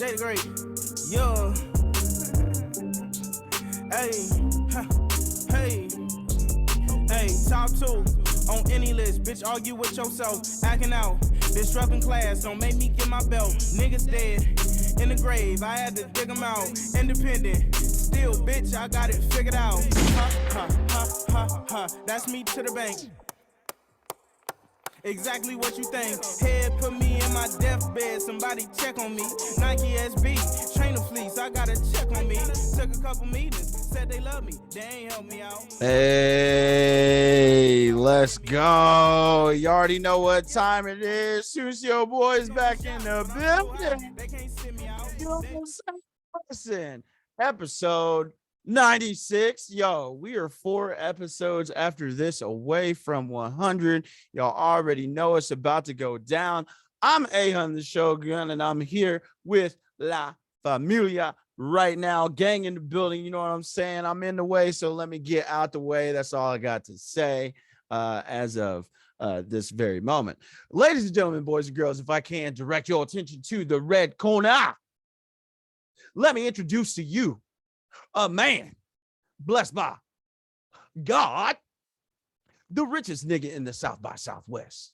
J the Great. Yeah. Hey. Hey. Hey. Top 2 on any list. Bitch, argue with yourself. Acting out. Disrupting class. Don't make me get my belt. Niggas dead in the grave. I had to dig them out. Independent. Still, bitch, I got it figured out. Ha, ha, ha, ha, ha. That's me to the bank. Exactly what you think. Head put me in my deathbed. Somebody check on me. Nike SB, trainer fleece. I got a check on me. Took a couple meetings. Said they love me. They ain't help me out. Hey, let's go. You already know what time it is. Sucio Boyz back in the building. They can't sit me out. Listen, episode 96. Yo, we are 4 episodes after this away from 100. Y'all already know it's about to go down. I'm Ahun the Shogun, and I'm here with La Familia right now. Gang in the building, you know what I'm saying? I'm in the way, so let me get out the way. That's all I got to say as of this very moment. Ladies and gentlemen, boys and girls, if I can direct your attention to the red corner, let me introduce to you a man blessed by God, the richest nigga in the South by Southwest,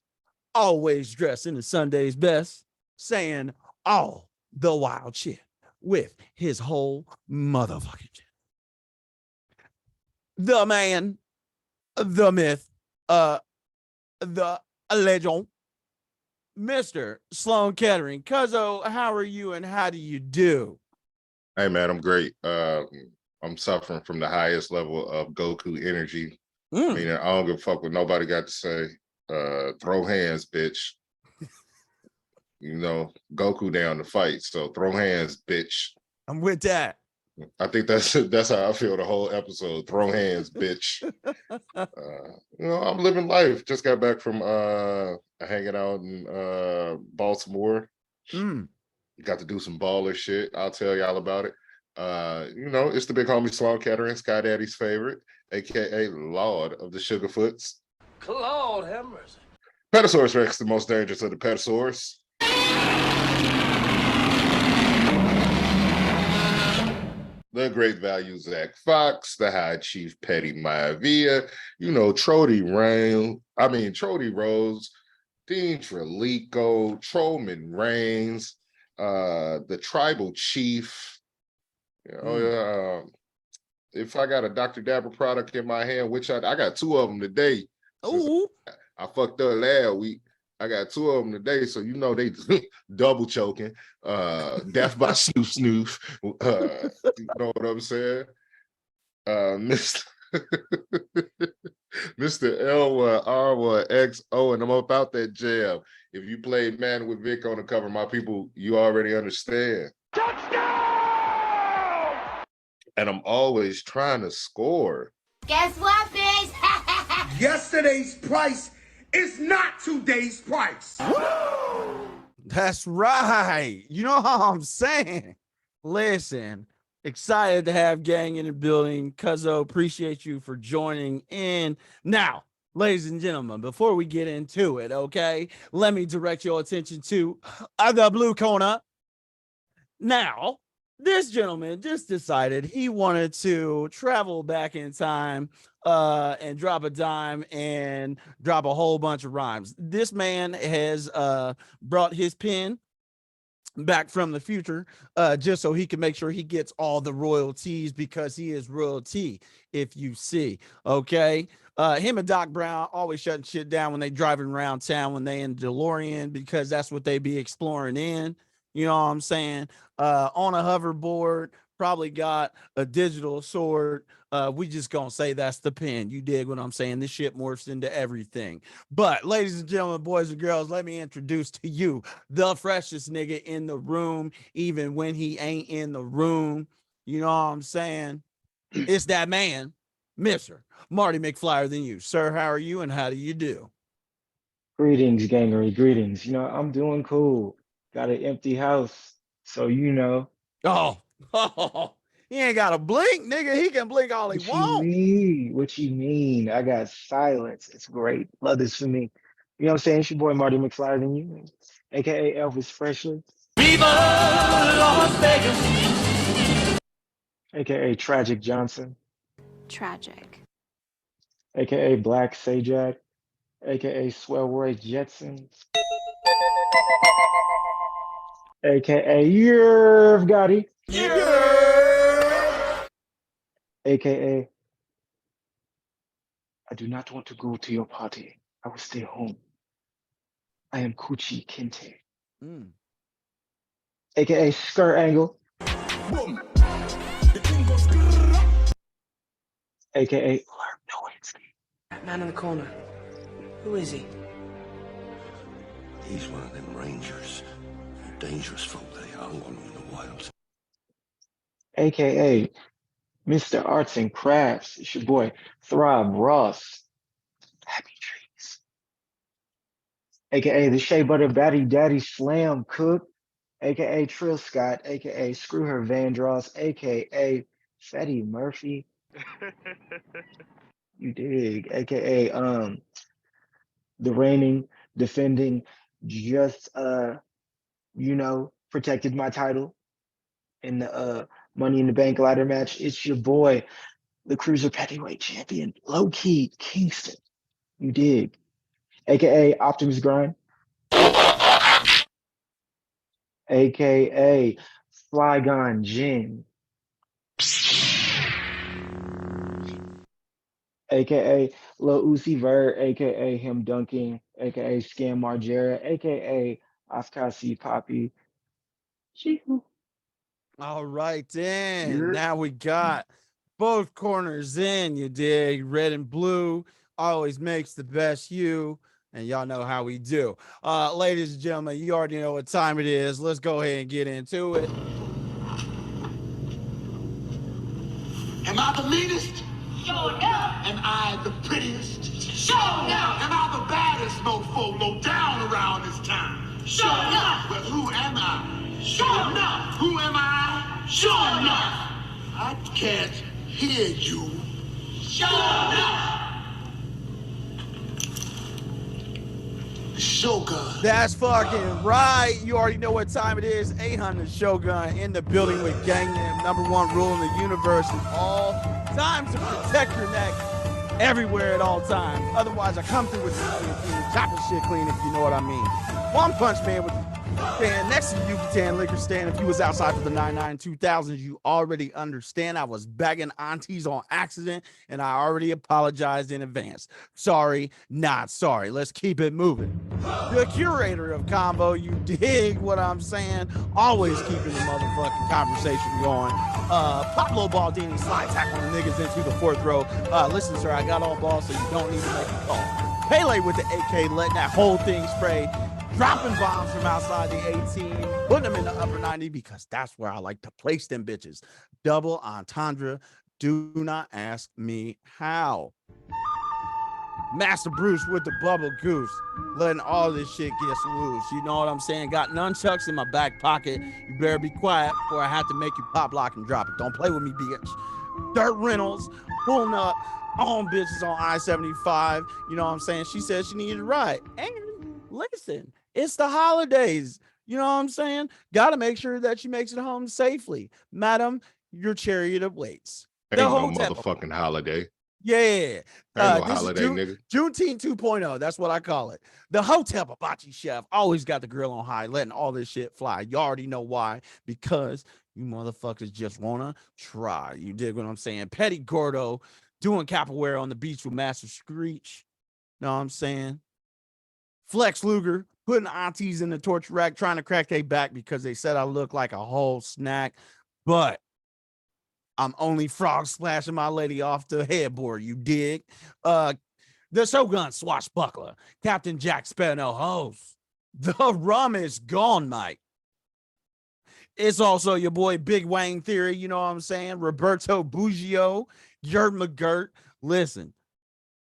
always dressed in the Sunday's best, saying all the wild shit with his whole motherfucking shit. The man, the myth, the legend, Mr. Sloan Kettering. Cuzzo, how are you and how do you do? Hey man, I'm great. I'm suffering from the highest level of Goku energy. Meaning I don't give a fuck what nobody got to say. Throw hands, bitch. You know, Goku down to fight, so throw hands, bitch. I'm with that. I think that's how I feel the whole episode. Throw hands, bitch. You know, I'm living life. Just got back from hanging out in Baltimore. Got to do some baller shit. I'll tell y'all about it. You know, it's the big homie Sloan Kettering, Sky Daddy's favorite, aka Lord of the Sugarfoots. Lord have mercy. Petasaurus Rex, the most dangerous of the Petasaurs. The great value Zach Fox, the High Chief Petty Maivia, you know, Trody Rose, Dean Trelico, Trollman Reigns, the Tribal Chief. You know, if I got a Dr. Dabber product in my hand, which I got 2 of them today. Oh, I fucked up last week. I got 2 of them today, so you know they double choking. Death by Snoof Snoof. You know what I'm saying? Mr. L1R1XO, and I'm about that jam. If you played Man with Vic on the cover, my people, you already understand. Touchdown! And I'm always trying to score. Guess what, bitch? Yesterday's price is not today's price. that's right. You know how I'm saying? Listen, excited to have gang in the building. Cuzzo, appreciate you for joining in. Now, ladies and gentlemen, before we get into it, okay, let me direct your attention to the blue corner. Now, this gentleman just decided he wanted to travel back in time and drop a dime and drop a whole bunch of rhymes. This man has brought his pen back from the future just so he can make sure he gets all the royalties, because he is royalty, if you see. Okay, him and Doc Brown always shutting shit down when they driving around town, when they in DeLorean, because that's what they be exploring in. You know what I'm saying? On a hoverboard, probably got a digital sword. We just gonna say that's the pen. You dig what I'm saying? This shit morphs into everything. But ladies and gentlemen, boys and girls, let me introduce to you the freshest nigga in the room, even when he ain't in the room. You know what I'm saying? It's that man, Mr. Marty McFlyer than you. Sir, how are you and how do you do? Greetings, gangery, greetings. You know, I'm doing cool. Got an empty house, so you know. Oh, he ain't got to blink, nigga. He can blink all he What you wants. mean? What you mean? I got silence. It's great. Love this for me. You know what I'm saying? It's your boy Marty McFlyer than you, aka Elvis Freshly. AKA Tragic Johnson, Tragic. AKA Black Sajak, AKA Swellroy Jetson, AKA Yerv Gotti, AKA I do not want to go to your party. I will stay home. I am Coochie Kinte, AKA Skirt Angle, AKA Lark Nowitzki. That man in the corner. Who is he? He's one of them rangers. Dangerous folk they are, one in the wilds. AKA Mr. Arts and Crafts. It's your boy Throb Ross. Happy trees. AKA the Shea Butter Batty Daddy Slam Cook. AKA Trill Scott. AKA Screw Her Vandross. AKA Fetty Murphy. You dig? AKA the reigning, defending, just protected my title in the Money in the Bank ladder match. It's your boy, the Cruiser Heavyweight Champion, Low Key Kingston. You dig? AKA Optimus Grind. AKA Flygon Jin. AKA Lil Uzi Vert, AKA him dunking, AKA Scam Margera, AKA Askasi Poppy. All right, then. Yeah. Now we got both corners in, you dig? Red and blue always makes the best you, and y'all know how we do. Ladies and gentlemen, you already know what time it is. Let's go ahead and get into it. Am I the meanest? Sure enough. Am I the prettiest? Sure enough. Am I the baddest mofo low down around this town? Sure enough. Well, who am I? Sure enough. Who am I? Sure enough. I can't hear you. Sure enough. Shogun. That's fucking right. You already know what time it is. 800 Shogun in the building with Gangnam, #1 rule in the universe at all times to protect your neck everywhere at all times. Otherwise, I come through with the chopping shit clean, if you know what I mean. One Punch Man with the stand next to the Yucatan liquor stand. If you was outside for the 99 2000s, you already understand I was bagging aunties on accident, and I already apologized in advance. Sorry, not sorry. Let's keep it moving. The curator of combo, you dig what I'm saying? Always keeping the motherfucking conversation going. Pablo Baldini slide tackling niggas into the fourth row. Listen, sir, I got all balls, so you don't need to make a call. Pele with the AK, letting that whole thing spray. Dropping bombs from outside the 18, putting them in the upper 90 because that's where I like to place them bitches. Double entendre. Do not ask me how. Master Bruce with the bubble goose, letting all this shit get loose. You know what I'm saying? Got nunchucks in my back pocket. You better be quiet before I have to make you pop, lock, and drop it. Don't play with me, bitch. Dirt Reynolds pulling up on bitches on I-75. You know what I'm saying? She said she needed a ride. And listen, it's the holidays. You know what I'm saying? Got to make sure that she makes it home safely. Madam, your chariot awaits. Ain't no motherfucking holiday. Yeah. Ain't no holiday, nigga. Juneteenth 2.0. That's what I call it. The Hotel Hibachi chef always got the grill on high, letting all this shit fly. You already know why. Because you motherfuckers just want to try. You dig what I'm saying? Petty Gordo doing capoeira on the beach with Master Screech. Know what I'm saying? Flex Luger putting aunties in the torture rack, trying to crack their back because they said I look like a whole snack. But I'm only frog splashing my lady off the headboard. You dig? The Shogun swashbuckler, Captain Jack Sparrow host. The rum is gone, Mike. It's also your boy Big Wang Theory. You know what I'm saying? Roberto Buggio, Gert McGirt. Listen,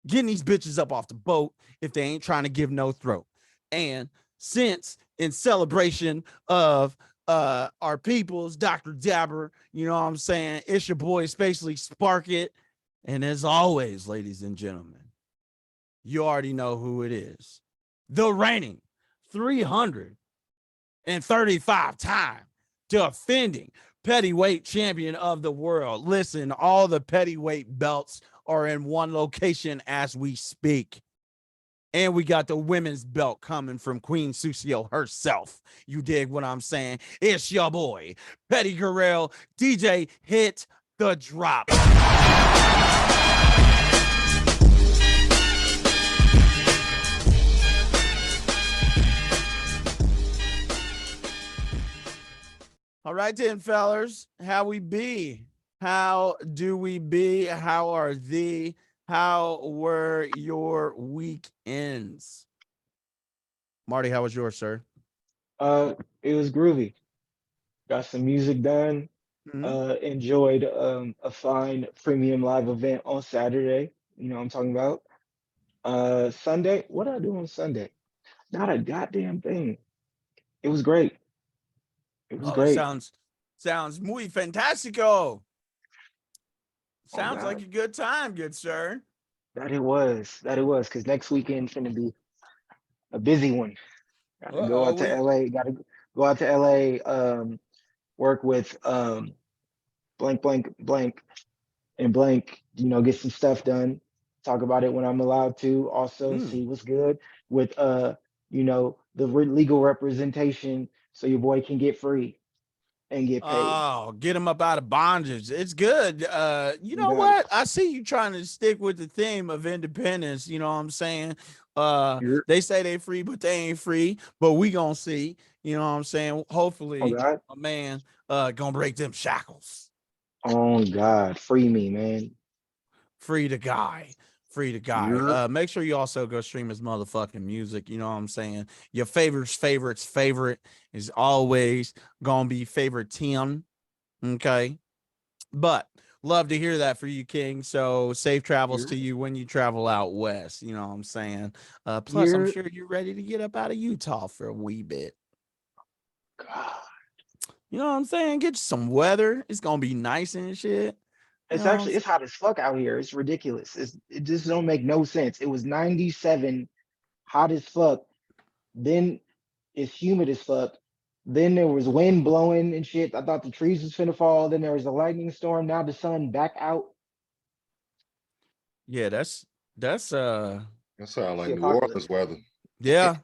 getting these bitches up off the boat if they ain't trying to give no throat. And since in celebration of our people's Dr. Dabber, you know what I'm saying? It's your boy Spacely Spark It. And as always, ladies and gentlemen, you already know who it is. The reigning 300 and 35-time defending Pettyweight champion of the world. Listen, all the Pettyweight belts are in one location as we speak. And we got the women's belt coming from Queen Sucio herself. You dig what I'm saying? It's your boy, Petty Guerrero. DJ, hit the drop. All right, then, fellas, how we be? How do we be? How are thee? How were your weekends? Marty, how was yours, sir? It was groovy. Got some music done. Mhm. Enjoyed a fine premium live event on Saturday. You know what I'm talking about. Sunday, what did I do on Sunday? Not a goddamn thing. It was great. It was Oh, great. sounds muy fantastico. Oh Sounds like God, a good time, good sir. that it was. That it was. Because next weekend's gonna be a busy one. Got to go Uh-oh, out to LA. Got to go out to LA. Work with blank, blank, blank, and blank. You know, get some stuff done. Talk about it when I'm allowed to. Also, see what's good with you know, the legal representation, so your boy can get free and get paid. Oh, get him up out of bondage. It's good. You You know got it. what? I see you trying to stick with the theme of independence. You know what I'm saying? You're, They say they free, but they ain't free. But we gonna see. You know what I'm saying? oh Hopefully, God. a man gonna break them shackles. Oh God. Free me, man. Free the guy. Free the guy. You're, Make sure you also go stream his motherfucking music. You know what I'm saying? Your favorite is always gonna be favorite Tim. Okay. But love to hear that for you, King. So safe travels you're, to you when you travel out west. You know what I'm saying? Plus, I'm you're, sure you're ready to get up out of Utah for a wee bit. God. You know what I'm saying? Get you some weather. It's gonna be nice and shit. You It's know what I'm actually, saying? it's hot as fuck out here. It's ridiculous. It just don't make no sense. It was 97, hot as fuck. Then it's humid as fuck. Then there was wind blowing and shit. I thought the trees was finna fall. Then there was a lightning storm. Now the sun back out. Yeah, that's That sound It's like the New Orleans apocalypse. weather. yeah.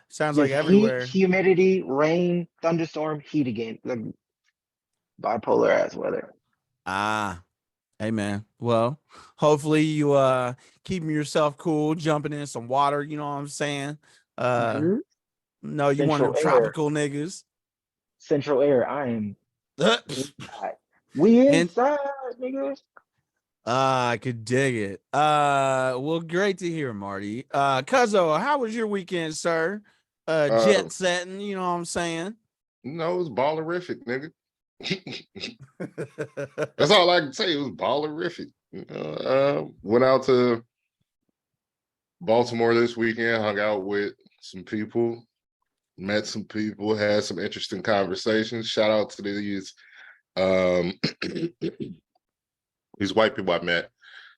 Sounds like Just heat, everywhere. humidity, rain, thunderstorm, heat again. Like bipolar ass weather. Ah, hey man. Well, hopefully you keeping yourself cool, jumping in some water, you know what I'm saying? Uh Mhm. no, you one of them Central air. tropical niggas. Central air. I am inside. We And inside, nigga. I could dig it. Well, great to hear, Marty. Cuzzo, how was your weekend, sir? Uh, Jet setting, you know what I'm saying? no, it was ballerific, nigga. That's all I can say. It was ballerific. Went out to Baltimore this weekend, hung out with some people, met some people, had some interesting conversations. Shout out to these um these white people I met.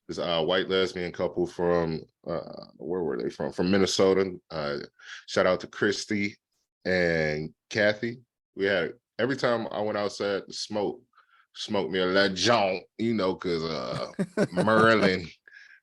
This white lesbian couple from where were they from? From Minnesota. Shout out to Christy and Kathy. We had every time I went outside to smoke me a that joint, you know, because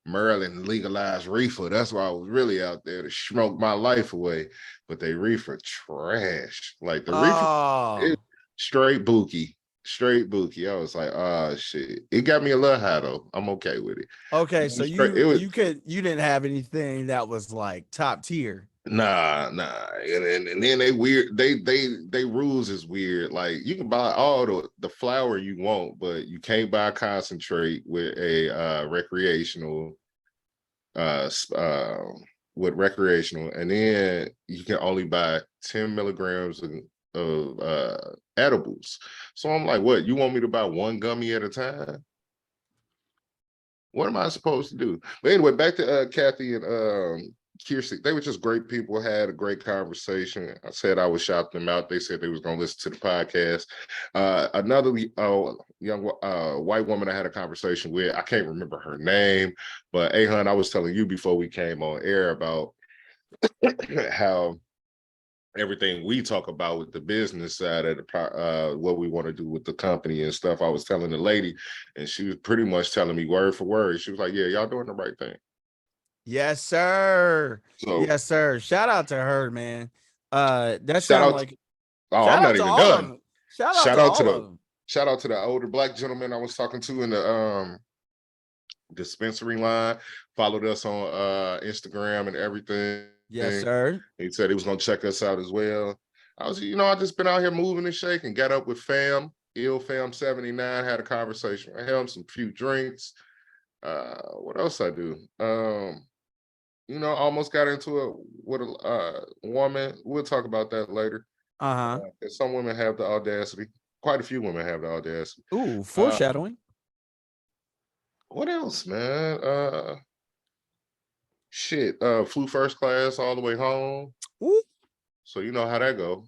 Maryland legalized reefer. That's why I was really out there to smoke my life away. But they reefer trash. Like the reefer is Oh, straight bookie. Straight bookie. I was like, oh shit. It got me a little high though. I'm okay with it. okay. It So was straight, it was you didn't have anything that was like top tier. nah. And then they weird, they rules is weird. Like you can buy all the flour you want, but you can't buy concentrate with a recreational uh, with recreational, and then you can only buy 10 milligrams of edibles. So I'm like, what? You want me to buy one gummy at a time? What am I supposed to do? But anyway, back to Kathy and Kirsty. They were just great people, had a great conversation. I said I would shout them out. They said they was going to listen to the podcast. Another young white woman I had a conversation with, I can't remember her name, but Ahun, I was telling you before we came on air about how everything we talk about with the business side of the what we want to do with the company and stuff. I was telling the lady, and she was pretty much telling me word for word. She was like, "Yeah, y'all doing the right thing." Yes, sir. So Yes, sir. Shout out to her, man. That shout sound out. like Oh, I'm shout out not to even all of done. them. Shout out Shout to out to all of the them. shout out to the older black gentleman I was talking to in the dispensary line. Followed us on Instagram and everything. Yes, sir. He said he was gonna check us out as well. I was, I just been out here moving and shaking. Got up with fam 79, had a conversation with him, some few drinks. What else I do? Almost got into it with a woman. We'll talk about that later. Uh-huh. Some women have the audacity. Quite a few women have the audacity. Ooh, foreshadowing. What else, man? Flew first class all the way home. Ooh. So you know how that go.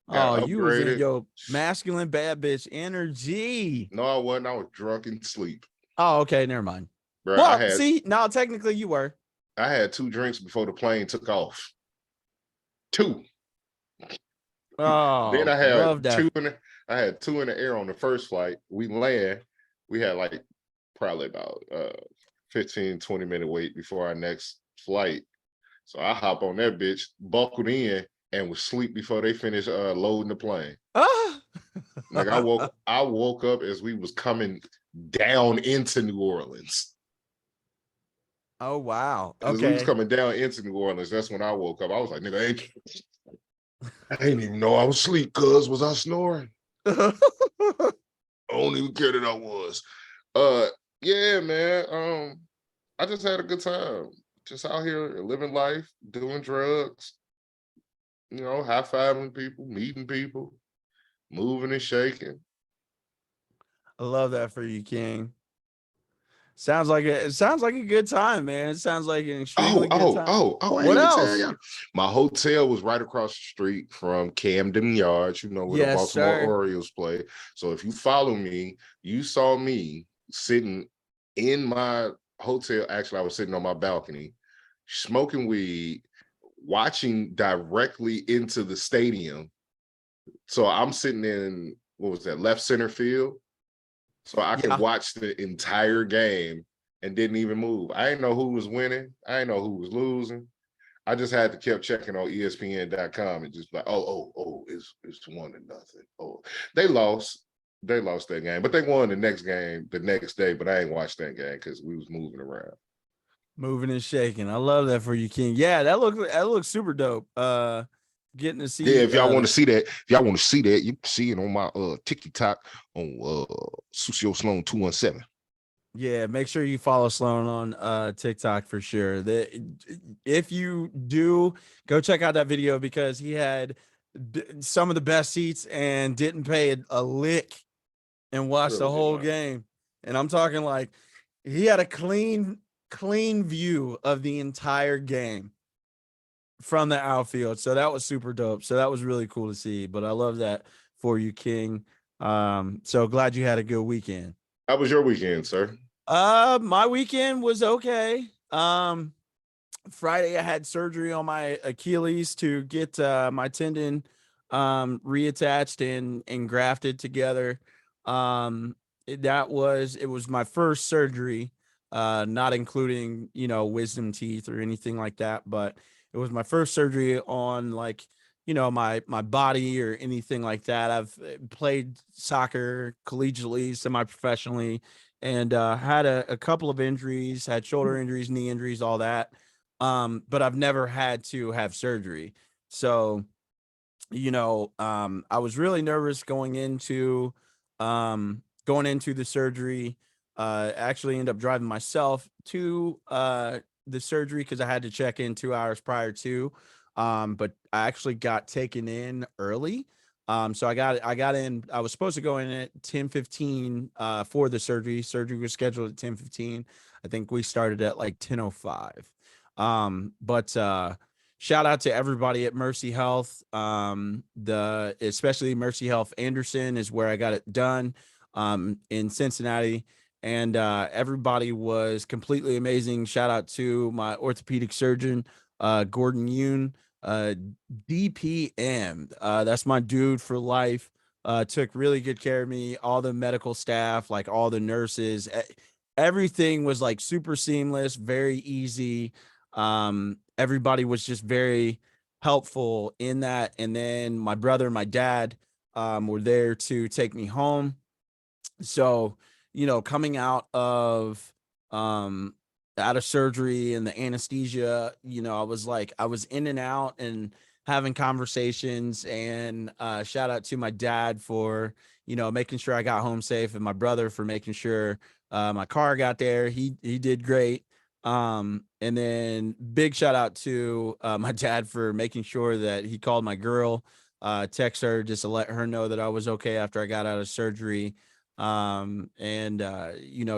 Oh, Got you was in upgraded. your masculine bad bitch energy. No, I wasn't. I was drunk in sleep. Oh, okay, never mind. Bro, Well, see, now technically you were. I had 2 drinks before the plane took off. 2. Oh, Then I had love that. 2 in the air on the first flight. We land. We had like probably about 15-20 minute wait before our next flight. So I hop on that bitch, buckled in, and was asleep before they finished loading the plane. Ah. Like I woke up as we was coming down into New Orleans. Oh wow. As we was Okay. coming down into New Orleans, that's when I woke up. I was like, nigga, I didn't even know I was asleep, cuz was I snoring? I don't even care that I was. Yeah, man. I just had a good time. Just out here living life, doing drugs, high-fiving people, meeting people, moving and shaking. I love that for you, King. Sounds like a good time, man. It sounds like an extremely good time. I What ain't even else? tell you. My hotel was right across the street from Camden Yards, where the Baltimore Orioles play. So if you follow me, you saw me sitting in my hotel. Actually, I was sitting on my balcony, smoking weed, watching directly into the stadium. So I'm sitting in, what was that, left center field? So I could watch the entire game and didn't even move. I didn't know who was winning. I didn't know who was losing. I just had to keep checking on ESPN.com and just like, it's 1-0. Oh, they lost. They lost that game, but they won the next game the next day. But I ain't watched that game because we was moving around. Moving and shaking. I love that for you, King. Yeah, that looks super dope. Getting to see. Yeah, if y'all want to see that, you can see it on my TikTok on Sucio Sloan 217. Yeah, make sure you follow Sloan on TikTok for sure. If you do, go check out that video because he had some of the best seats and didn't pay a lick and watched the whole game. And I'm talking like he had a clean view of the entire game from the outfield. So that was super dope. So that was really cool to see. But I love that for you, King. So glad you had a good weekend. How was your weekend, sir? My weekend was okay. Friday I had surgery on my Achilles to get my tendon reattached and grafted together. It was my first surgery, not including, wisdom teeth or anything like that, but it was my first surgery on my body or anything like that. I've played soccer collegiately, semi-professionally, and had a couple of injuries, had shoulder injuries, knee injuries, all that. But I've never had to have surgery. So, I was really nervous going into the surgery. Actually ended up driving myself to the surgery because I had to check in 2 hours prior to. But I actually got taken in early. So I got in. I was supposed to go in at 10:15 for the surgery. Surgery was scheduled at 10:15. I think we started at like 10:05. But shout out to everybody at Mercy Health. Especially Mercy Health Anderson is where I got it done in Cincinnati. And everybody was completely amazing. Shout out to my orthopedic surgeon, Gordon Yoon. uh DPM. That's my dude for life. Took really good care of me. All the medical staff, like all the nurses, everything was like super seamless, very easy. Everybody was just very helpful in that. And then my brother and my dad were there to take me home. So, coming um out of surgery and the anesthesia, I was in and out and having conversations, and shout out to my dad for, making sure I got home safe, and my brother for making sure my car got there. He did great. And then big shout out to my dad for making sure that he called my girl, text her just to let her know that I was okay after I got out of surgery. And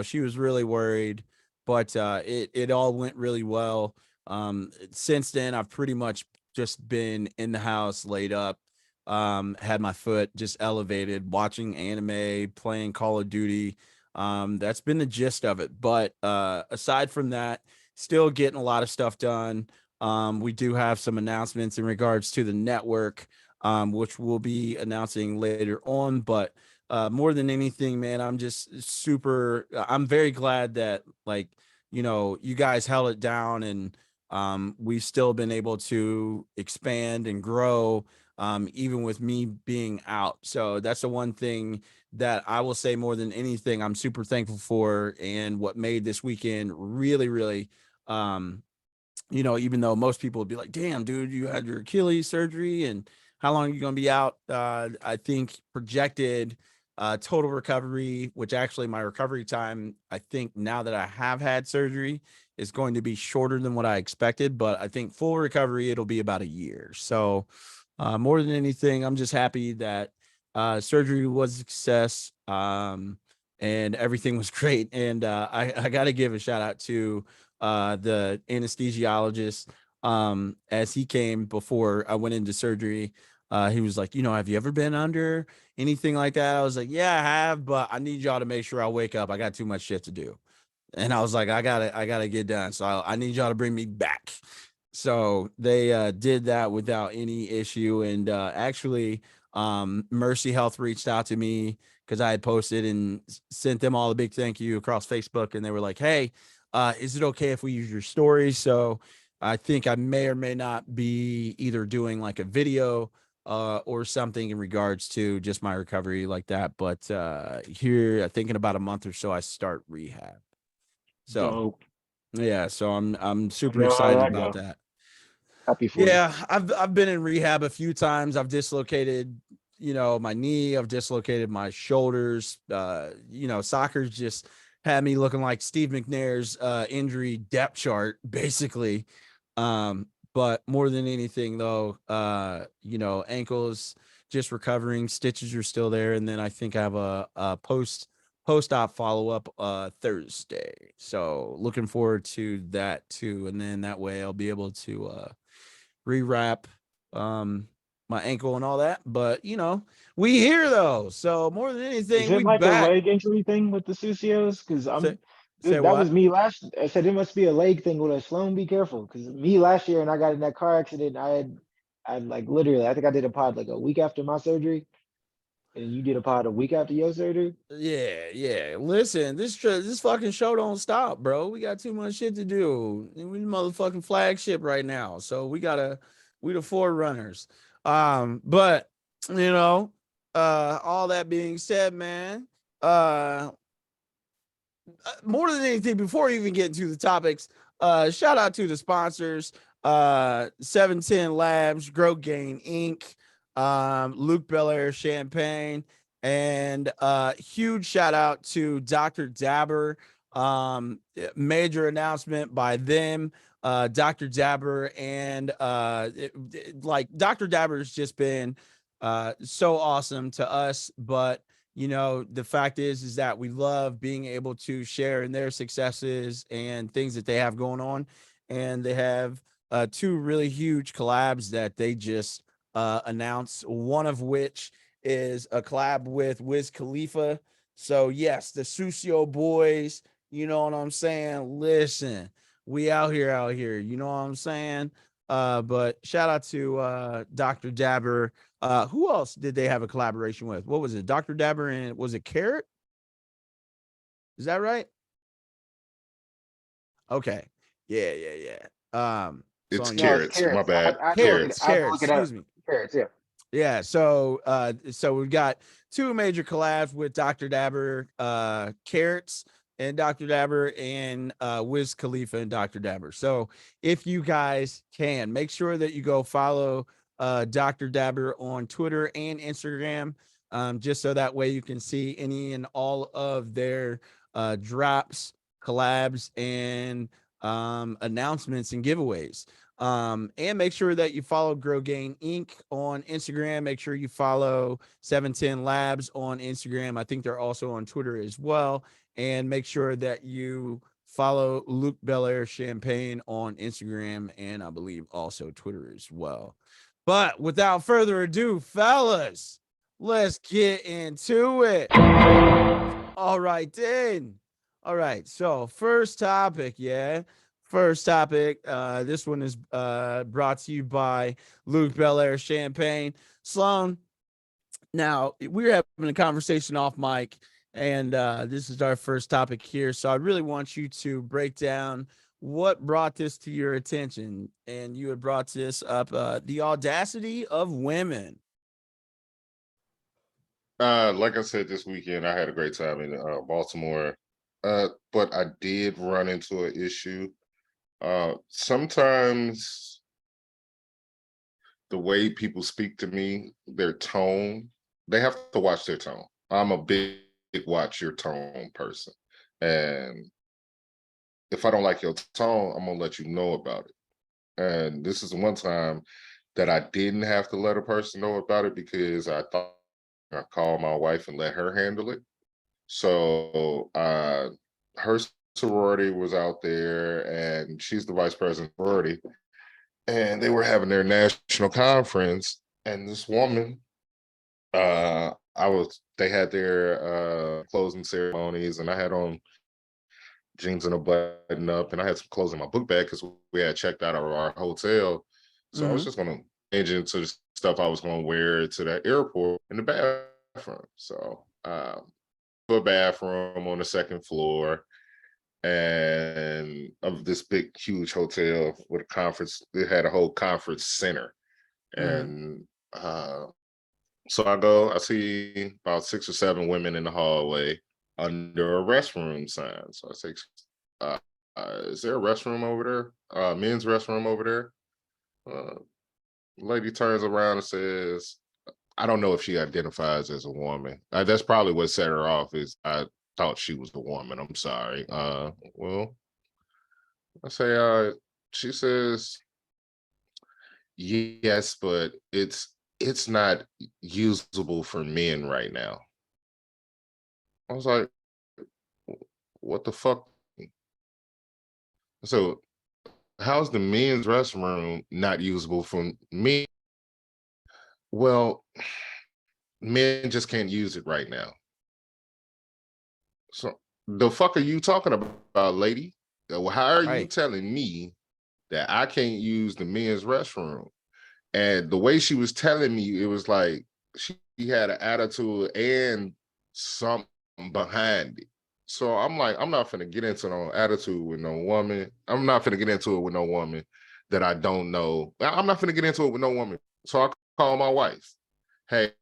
she was really worried, but it all went really well. Since then I've pretty much just been in the house laid up, had my foot just elevated, watching anime, playing Call of Duty. That's been the gist of it, but aside from that, still getting a lot of stuff done. We do have some announcements in regards to the network, which we'll be announcing later on, but more than anything, man, I'm very glad that, like, you guys held it down, and we've still been able to expand and grow, even with me being out. So that's the one thing that I will say more than anything I'm super thankful for, and what made this weekend really, really, even though most people would be like, damn, dude, you had your Achilles surgery and how long are you going to be out? I think projected total recovery, which actually my recovery time, I think now that I have had surgery, is going to be shorter than what I expected, but I think full recovery, it'll be about a year. So more than anything, I'm just happy that surgery was a success, and everything was great. And I got to give a shout out to the anesthesiologist, as he came before I went into surgery. He was like, have you ever been under anything like that? I was like, yeah, I have, but I need y'all to make sure I wake up. I got too much shit to do. And I was like, I gotta get done. So I need y'all to bring me back. So they did that without any issue. And actually, Mercy Health reached out to me because I had posted and sent them all a big thank you across Facebook. And they were like, hey, is it okay if we use your story? So I think I may or may not be either doing like a video or something in regards to just my recovery like that. But here, I think in about a month or so, I start rehab. So Dope. yeah, so I'm Let me super know how excited that about go. that. Happy for you. Yeah, I've been in rehab a few times. I've dislocated, my knee. I've dislocated my shoulders. Soccer's just had me looking like Steve McNair's injury depth chart, basically. But more than anything, though, ankles just recovering. Stitches are still there, and then I think I have a post-op follow-up Thursday. So looking forward to that too. And then that way I'll be able to rewrap my ankle and all that. But we here though. So more than Is anything, it we like a back. leg injury thing with the Sucios? Because Say, say that was what? me last. I said it must be a leg thing with a Sloan. Be careful, because me last year and I got in that car accident. I like literally, I think I did a pod like a week after my surgery, and you did a pod a week after your surgery. Yeah. Listen, this fucking show don't stop, bro. We got too much shit to do. We the motherfucking flagship right now. So we the forerunners. But all that being said, man, more than anything, before we even get into the topics, shout out to the sponsors, 710 Labs, Grow Gain Inc., Luke Belair Champagne, and huge shout out to Dr. Dabber. Major announcement by them. Dr. Dabber, and Dr. Dabber has just been so awesome to us. But the fact is that we love being able to share in their successes and things that they have going on. And they have two really huge collabs that they just announced, one of which is a collab with Wiz Khalifa. So yes, the Sucio Boyz, you know what I'm saying? Listen, we out here, you know what I'm saying? But shout out to Dr. Dabber. Who else did they have a collaboration with? What was it? Dr. Dabber and was it Carrot? Is that right? Okay. Yeah. It's so No, it's carrots. My carrots. bad. I have to look it. Carrots. I have to look it Excuse up. me. Carrots, yeah. Yeah, so we've got two major collabs with Dr. Dabber, Carrots and Dr. Dabber, and Wiz Khalifa and Dr. Dabber. So if you guys can, make sure that you go follow Dr. Dabber on Twitter and Instagram, just so that way you can see any and all of their drops, collabs, and announcements and giveaways. And make sure that you follow Grow Gain Inc. on Instagram. Make sure you follow 710 Labs on Instagram. I think they're also on Twitter as well. And make sure that you follow Luke Belair Champagne on Instagram and I believe also Twitter as well. But without further ado, fellas, let's get into it. All right, then. All right. So first topic, yeah. First topic. This one is brought to you by Luke Belair Champagne. Sloan, now we're having a conversation off mic, and this is our first topic here. So I really want you to break down what brought this to your attention. And you had brought this up, the audacity of women. Like I said, this weekend I had a great time in Baltimore. But I did run into an issue. Sometimes the way people speak to me, their tone, they have to watch their tone. I'm a big watch your tone person. And if I don't like your tone, I'm gonna let you know about it. And this is the one time that I didn't have to let a person know about it because I thought I called my wife and let her handle it. So her sorority was out there and she's the vice president of sorority. And they were having their national conference. And this woman, they had their closing ceremonies and I had on jeans and a button up and I had some clothes in my book bag because we had checked out of our hotel. So I was just gonna change into the stuff I was gonna wear to that airport in the bathroom. So a bathroom on the second floor and of this big huge hotel with a conference. It had a whole conference center. And so I see about 6 or 7 women in the hallway under a restroom sign. So I say, is there a restroom over there? Men's restroom over there? Lady turns around and says, I don't know if she identifies as a woman. That's probably what set her off is I thought she was a woman. I'm sorry. Well, I say, she says, yes, but it's not usable for men right now. I was like, what the fuck? So how's the men's restroom not usable for men? Well, men just can't use it right now. So the fuck are you talking about, lady? How are you telling me that I can't use the men's restroom? And the way she was telling me, it was like she had an attitude and something behind it. So I'm like, I'm not finna get into no attitude with no woman. I'm not finna get into it with no woman that I don't know. I'm not finna get into it with no woman. So I call my wife. Hey,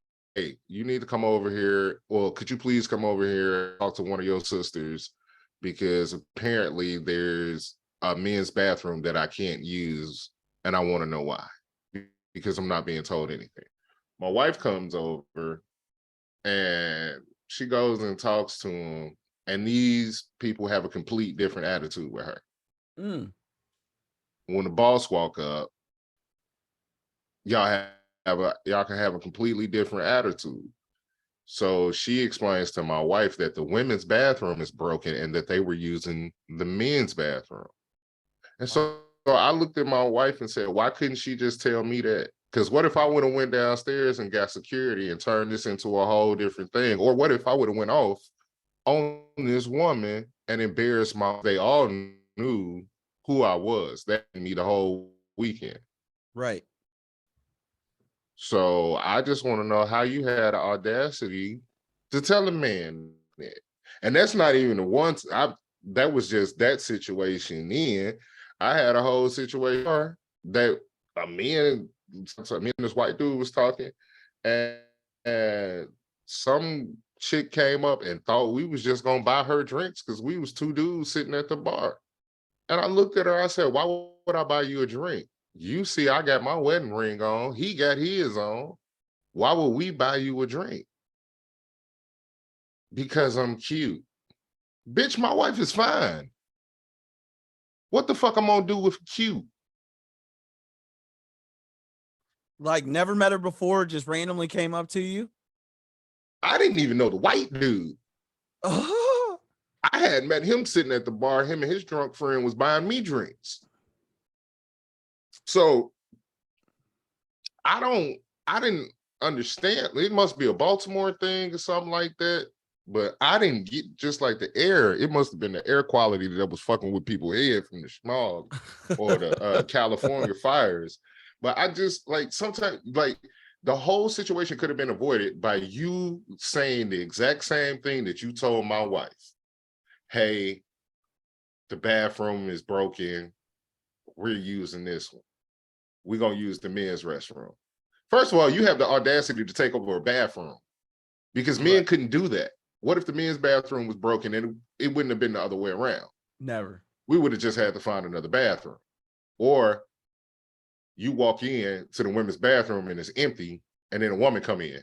you need to come over here. Well, could you please come over here and talk to one of your sisters? Because apparently there's a men's bathroom that I can't use and I want to know why. Because I'm not being told anything. My wife comes over and she goes and talks to him, and these people have a complete different attitude with her. When the boss walk up, y'all can have a completely different attitude. So she explains to my wife that the women's bathroom is broken and that they were using the men's bathroom. And so I looked at my wife and said, why couldn't she just tell me that? Because what if I would have went downstairs and got security and turned this into a whole different thing? Or what if I would have went off on this woman and embarrassed they all knew who I was. That me the whole weekend. Right. So I just want to know how you had the audacity to tell a man that. And that's not even the ones that was just that situation. Then I had a whole situation that me and this white dude was talking, and some chick came up and thought we was just gonna buy her drinks because we was two dudes sitting at the bar. And I looked at her, I said, why would I buy you a drink? You see, I got my wedding ring on. He got his on. Why would we buy you a drink? Because I'm cute. Bitch, my wife is fine. What the fuck I'm gonna do with cute? Like never met her before, just randomly came up to you. I didn't even know the white dude. Oh, I had met him sitting at the bar. Him and his drunk friend was buying me drinks. So I didn't understand. It must be a Baltimore thing or something like that. But I didn't get just like the air. It must have been the air quality that was fucking with people's head from the smog or the California fires. But I just like sometimes like the whole situation could have been avoided by you saying the exact same thing that you told my wife. Hey, the bathroom is broken. We're using this one. We're going to use the men's restroom. First of all, you have the audacity to take over a bathroom because men couldn't do that. What if the men's bathroom was broken and it wouldn't have been the other way around? never. We would have just had to find another bathroom. Or you walk in to the women's bathroom and it's empty and then a woman come in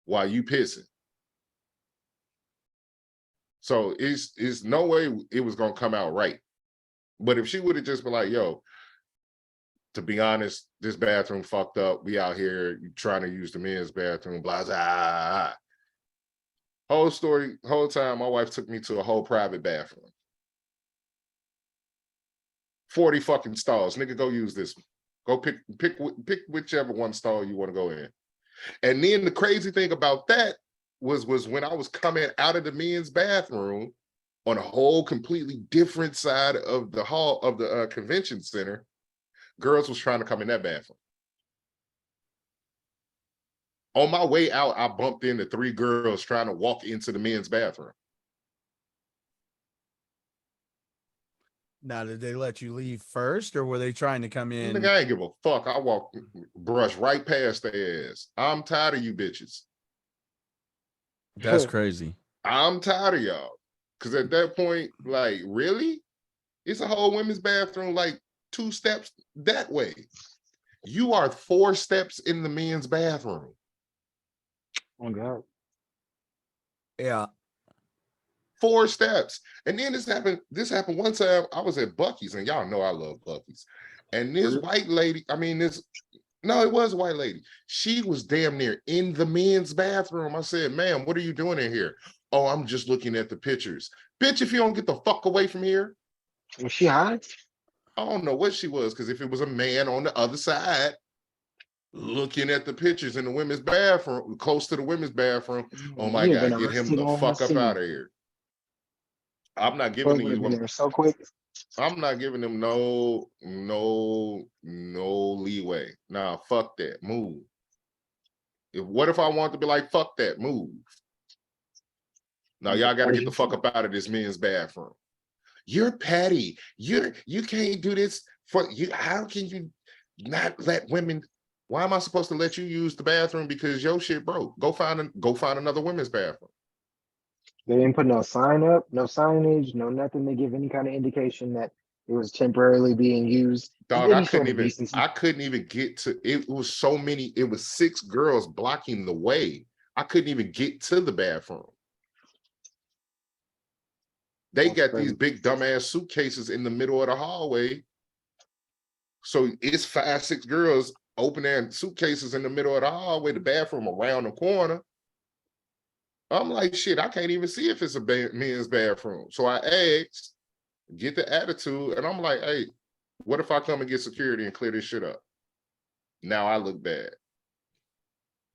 while you pissing. So it's no way it was going to come out right. But if she would have just been like, yo, to be honest, this bathroom fucked up. We out here trying to use the men's bathroom, blah, blah. Whole story, whole time, my wife took me to a whole private bathroom. 40 fucking stalls. Nigga, go use this one. Go pick whichever one stall you want to go in. And then the crazy thing about that was when I was coming out of the men's bathroom on a whole completely different side of the hall of the convention center, girls was trying to come in that bathroom. On my way out, I bumped into 3 girls trying to walk into the men's bathroom. Now, did they let you leave first, or were they trying to come in? Nigga, I ain't give a fuck. I walked, brush right past their ass. I'm tired of you bitches. That's crazy. I'm tired of y'all. Because at that point, like, really? It's a whole women's bathroom, like 2 steps that way. You are 4 steps in the men's bathroom. Oh God. Yeah. 4 steps. And then this happened one time. I was at Buc-ee's, and y'all know I love Buc-ee's. And this white lady, no, it was a white lady. She was damn near in the men's bathroom. I said, ma'am, what are you doing in here? Oh, I'm just looking at the pictures. Bitch, if you don't get the fuck away from here. Was she high? I don't know what she was, because if it was a man on the other side looking at the pictures in the women's bathroom, close to the women's bathroom, oh my God, get him the fuck up out of here. I'm not giving these women so quick. I'm not giving them no leeway. Nah, fuck that. Move. What if I want to be like, fuck that, move. Now y'all gotta get the fuck up out of this men's bathroom. You're petty. You can't do this for you. How can you not let women? Why am I supposed to let you use the bathroom because your shit broke? Go find another women's bathroom. They didn't put no sign up, no signage, no nothing to give any kind of indication that it was temporarily being used. Dog, I couldn't even get to it. It was so many, it was 6 girls blocking the way. I couldn't even get to the bathroom. They got these big dumbass suitcases in the middle of the hallway. So it's 5, 6 girls opening suitcases in the middle of the hallway, the bathroom around the corner. I'm like, shit, I can't even see if it's a men's bathroom. So I asked, get the attitude, and I'm like, hey, what if I come and get security and clear this shit up? Now I look bad.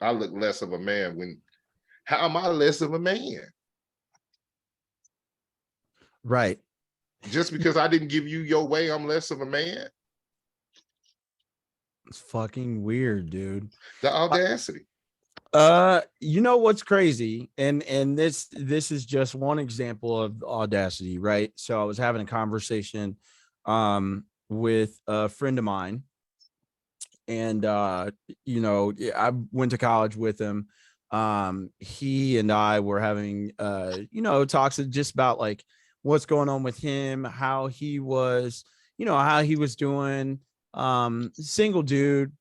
I look less of a man how am I less of a man? Right. Just because I didn't give you your way, I'm less of a man? It's fucking weird, dude. The audacity. You know what's crazy, and this is just one example of audacity, right? So I was having a conversation with a friend of mine, and I went to college with him. He and I were having talks just about like what's going on with him, how he was, how he was doing. Single dude.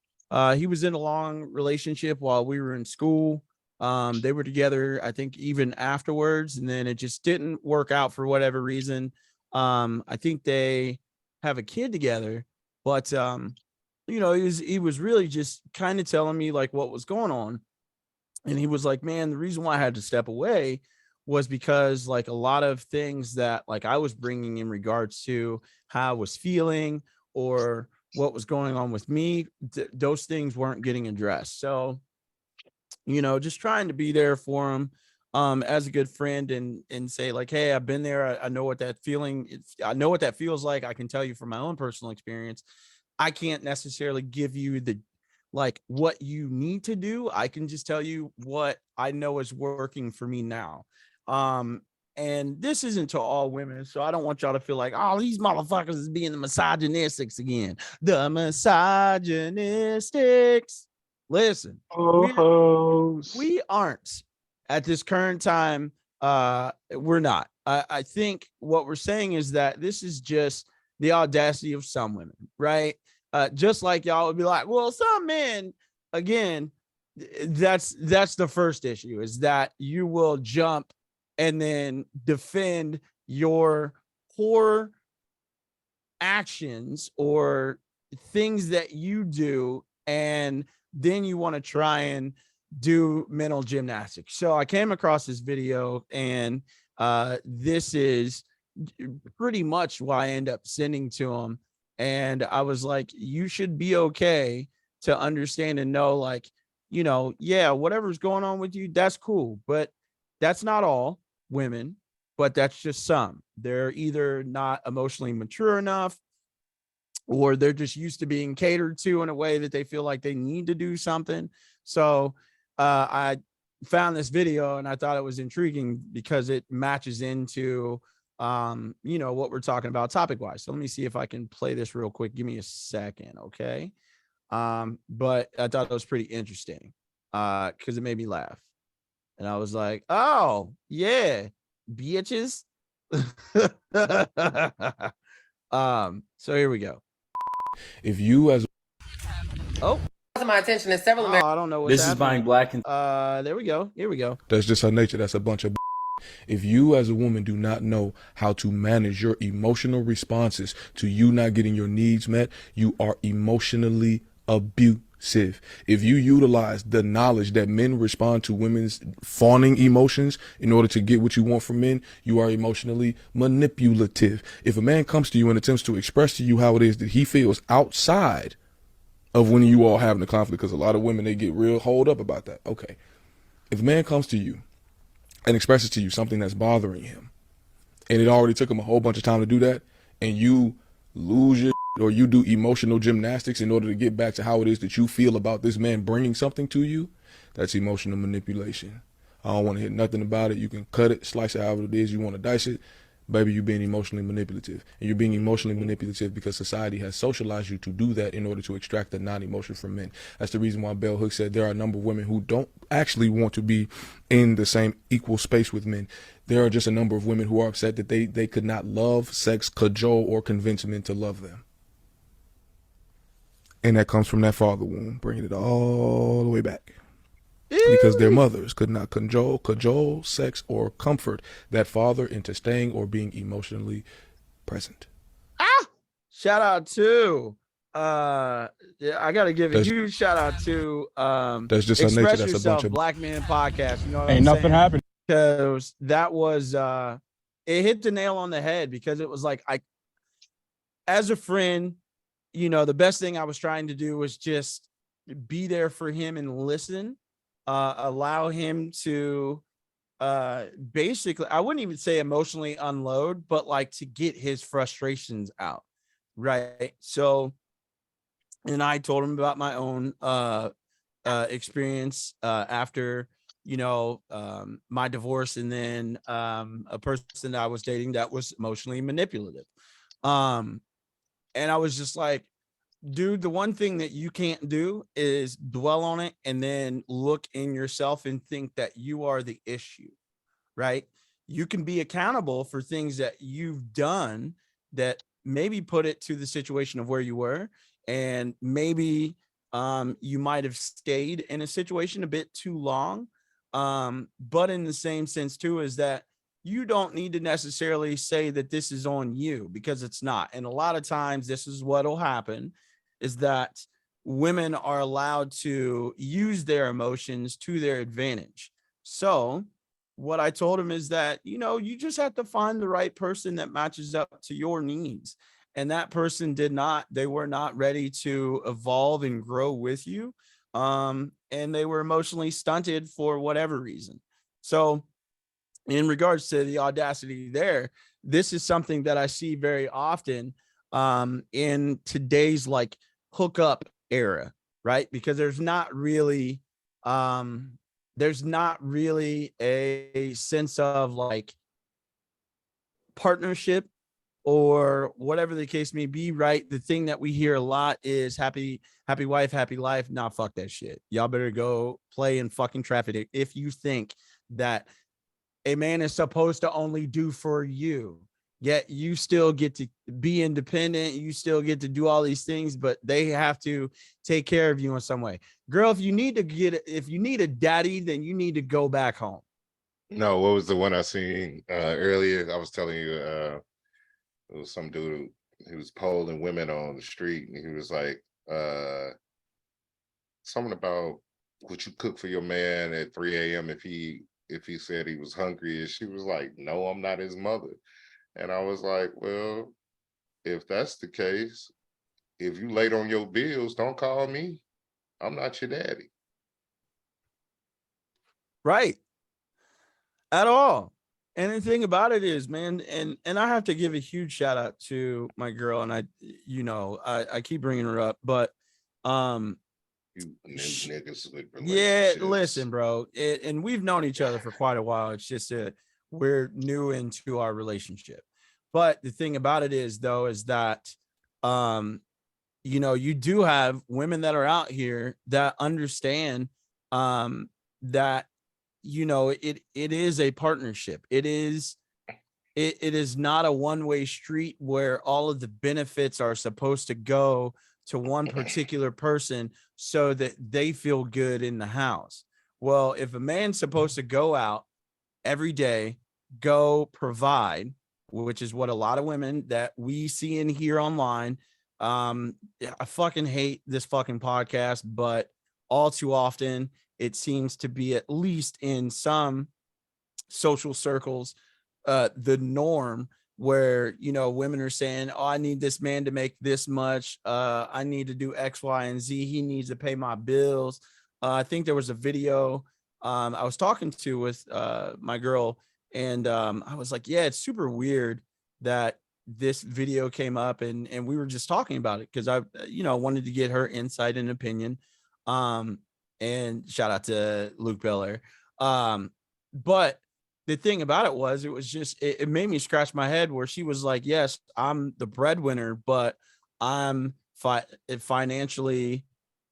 He was in a long relationship while we were in school. They were together, I think, even afterwards, and then it just didn't work out for whatever reason. I think they have a kid together, but he was really just kind of telling me like what was going on. And he was like, man, the reason why I had to step away was because like a lot of things that like I was bringing in regards to how I was feeling or what was going on with me, those things weren't getting addressed. So, just trying to be there for him as a good friend and say like, hey, I've been there. I know what that feeling is. I know what that feels like. I can tell you from my own personal experience. I can't necessarily give you the like what you need to do. I can just tell you what I know is working for me now. And this isn't to all women, so I don't want y'all to feel like, oh, these motherfuckers is being the misogynistics again. The misogynistics. Listen, we aren't at this current time. We're not. I think what we're saying is that this is just the audacity of some women, right? Just like y'all would be like, well, some men, again, that's the first issue, is that you will jump and then defend your poor actions or things that you do, and then you want to try and do mental gymnastics. So I came across this video, and this is pretty much why I end up sending to him. And I was like, you should be okay to understand and know, like, yeah, whatever's going on with you, that's cool. But that's not all women, but that's just some. They're either not emotionally mature enough, or they're just used to being catered to in a way that they feel like they need to do something. So I found this video and I thought it was intriguing because it matches into what we're talking about topic wise. So let me see if I can play this real quick. Give me a second. Okay. But I thought it was pretty interesting because it made me laugh. And I was like, oh yeah, bitches. So here we go. If you as my attention is several I don't know what this is buying black and there we go. Here we go. that's just her nature. That's a bunch of if you as a woman do not know how to manage your emotional responses to you not getting your needs met, you are emotionally abusive. If you utilize the knowledge that men respond to women's fawning emotions in order to get what you want from men, you are emotionally manipulative. If a man comes to you and attempts to express to you how it is that he feels outside of when you all having a conflict, because a lot of women, they get real hold up about that. Okay. If a man comes to you and expresses to you something that's bothering him, and it already took him a whole bunch of time to do that, and you lose your or you do emotional gymnastics in order to get back to how it is that you feel about this man bringing something to you, that's emotional manipulation. I don't want to hear nothing about it. You can cut it, slice it however it is you want to dice it. Baby, you're being emotionally manipulative. And you're being emotionally manipulative because society has socialized you to do that in order to extract the non-emotion from men. That's the reason why Bell Hooks said there are a number of women who don't actually want to be in the same equal space with men. There are just a number of women who are upset that they could not love, sex, cajole, or convince men to love them. And that comes from that father womb, bringing it all the way back. Because their mothers could not cajole, sex, or comfort that father into staying or being emotionally present. Shout out to I gotta give a huge shout out to that's just Express our nature. That's Yourself, a bunch of Black Man Podcast. You know what ain't I'm nothing saying? happened. Because that was it hit the nail on the head, because it was like, as a friend, the best thing I was trying to do was just be there for him and listen, allow him to basically, I wouldn't even say emotionally unload, but like to get his frustrations out. Right. So and I told him about my own experience after, my divorce, and then a person that I was dating that was emotionally manipulative. And I was just like, dude, the one thing that you can't do is dwell on it and then look in yourself and think that you are the issue, right? You can be accountable for things that you've done that maybe put it to the situation of where you were, and maybe you might have stayed in a situation a bit too long. But in the same sense too, is that you don't need to necessarily say that this is on you, because it's not. And a lot of times this is what'll happen, is that women are allowed to use their emotions to their advantage. So what I told him is that, you just have to find the right person that matches up to your needs. And that person they were not ready to evolve and grow with you. And they were emotionally stunted for whatever reason. So in regards to the audacity there, this is something that I see very often in today's like hookup era, right? Because there's not really a sense of like partnership or whatever the case may be, right? The thing that we hear a lot is happy wife, happy life. Nah, fuck that shit. Y'all better go play in fucking traffic if you think that a man is supposed to only do for you, yet you still get to be independent. You still get to do all these things, but they have to take care of you in some way. Girl, if you need a daddy, then you need to go back home. No, what was the one I seen earlier? I was telling you, it was some dude who was polling women on the street, and he was like, something about, would you cook for your man at 3 a.m. if he said he was hungry? And she was like, no, I'm not his mother. And I was like, well, if that's the case, if you late on your bills, don't call me. I'm not your daddy. Right. At all. And the thing about it is, man, and I have to give a huge shout out to my girl, and I keep bringing her up, but You niggas with yeah, relationships. listen, bro, and we've known each other for quite a while. It's just that we're new into our relationship. But the thing about it is, though, is that you do have women that are out here that understand that it is a partnership. It is not a one-way street where all of the benefits are supposed to go to one particular person so that they feel good in the house. Well, if a man's supposed to go out every day, go provide, which is what a lot of women that we see and hear online. I fucking hate this fucking podcast, but all too often it seems to be, at least in some social circles, the norm, where women are saying, oh, I need this man to make this much, I need to do X, Y, and Z, he needs to pay my bills. I think there was a video I was talking to with my girl, and I was like, yeah, it's super weird that this video came up, and we were just talking about it because I wanted to get her insight and opinion. And shout out to Luke Beller. But the thing about it was it made me scratch my head, where she was like, yes, I'm the breadwinner, but I'm financially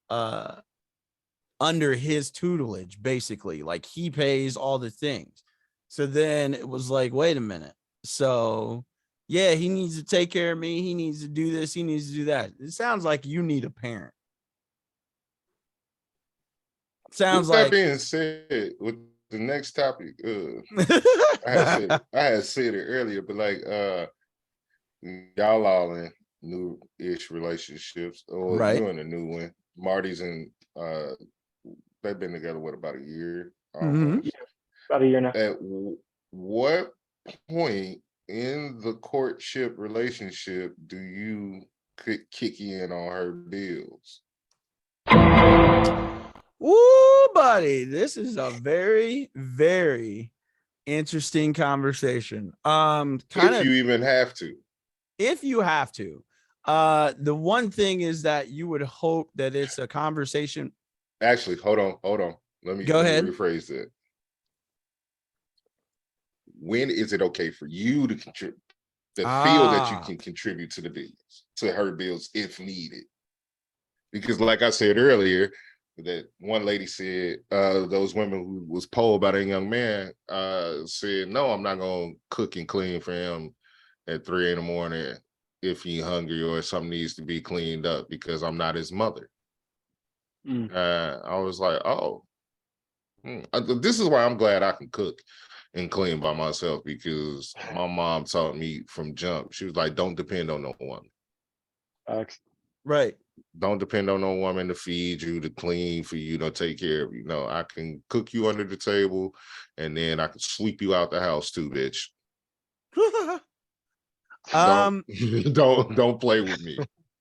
under his tutelage, basically. Like, he pays all the things. So then it was like, wait a minute. So yeah, he needs to take care of me. He needs to do this. He needs to do that. It sounds like you need a parent. Sounds with like. That being said, with the next topic, I had said it earlier, but like y'all all in new-ish relationships, or right. you in a new one. Marty's in they've been together about a year. Mm-hmm. Yeah, about a year now. At what point in the courtship relationship do you kick in on her bills? Ooh, buddy, this is a very, very interesting conversation. If you even have to. If you have to, The one thing is that you would hope that it's a conversation. Actually, hold on. Let me rephrase that. When is it okay for you to contribute, to feel that you can contribute to the bills, to her bills if needed? Because like I said earlier, that one lady said, those women who was polled by that young man said, no, I'm not gonna cook and clean for him at 3 a.m. if he's hungry or something needs to be cleaned up because I'm not his mother. I was like, oh, this is why I'm glad I can cook and clean by myself, because my mom taught me from jump. She was like, don't depend on no woman. Right. Don't depend on no woman to feed you, to clean for you, to take care of you. No, I can cook you under the table, and then I can sweep you out the house too, bitch. Don't play with me.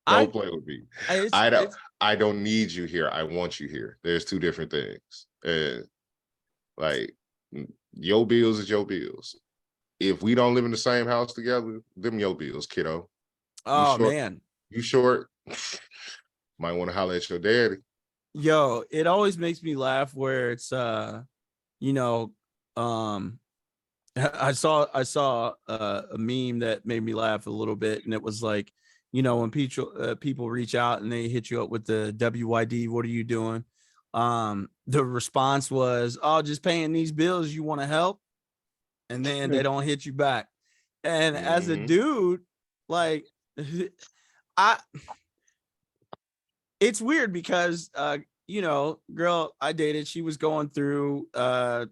Don't play with me. I don't need you here. I want you here. There's two different things. Like, your bills is your bills. If we don't live in the same house together, them your bills, kiddo. Oh, man. You short? Might want to holler at your daddy. Yo, it always makes me laugh where it's you know, I saw a meme that made me laugh a little bit, and it was like, you know, when people reach out and they hit you up with the WYD, what are you doing? The response was, oh, just paying these bills, you want to help? And then they don't hit you back. And as a dude, like, it's weird because you know, girl I dated, she was going through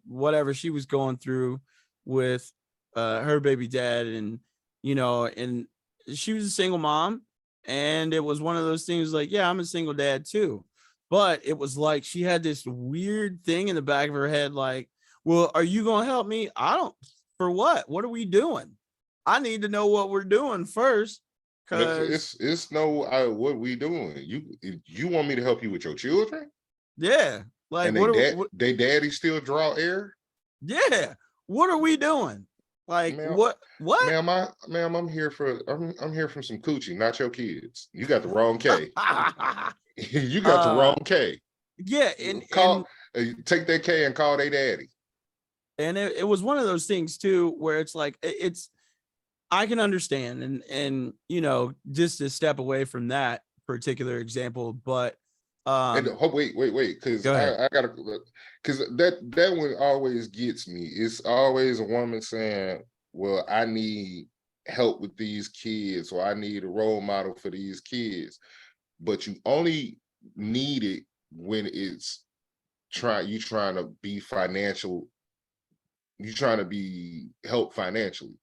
whatever she was going through with her baby dad, and you know, and she was a single mom, and it was one of those things like, yeah, I'm a single dad too, but it was like she had this weird thing in the back of her head, like, well, are you gonna help me? I don't. For what are we doing? I need to know what we're doing first. It's no what we doing. You want me to help you with your children? Yeah, like, and they daddy still draw air. Yeah, what are we doing? Like, what? Ma'am, I'm here for some coochie, not your kids. You got the wrong K. You got the wrong K. Yeah, and take that K and call they daddy. And it was one of those things too, where it's like, I can understand, and you know, just to step away from that particular example, but wait, because I gotta, because that one always gets me. It's always a woman saying, well, I need help with these kids, or I need a role model for these kids, but you only need it when it's you trying to be financial, you trying to be helped financially.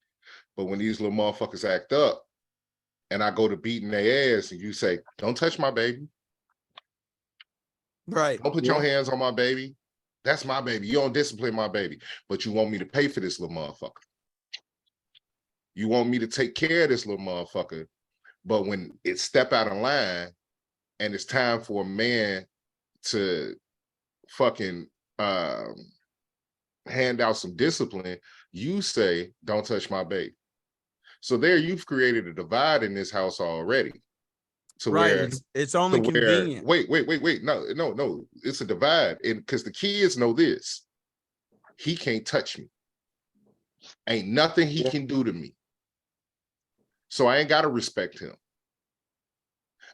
But when these little motherfuckers act up and I go to beating their ass and you say, don't touch my baby. Right. Don't put your hands on my baby. That's my baby. You don't discipline my baby, but you want me to pay for this little motherfucker. You want me to take care of this little motherfucker. But when it step out of line and it's time for a man to fucking hand out some discipline, you say, don't touch my baby. So there you've created a divide in this house already. To where it's only convenient. Wait. No. It's a divide. And because the kids know this, he can't touch me. Ain't nothing he can do to me. So I ain't got to respect him.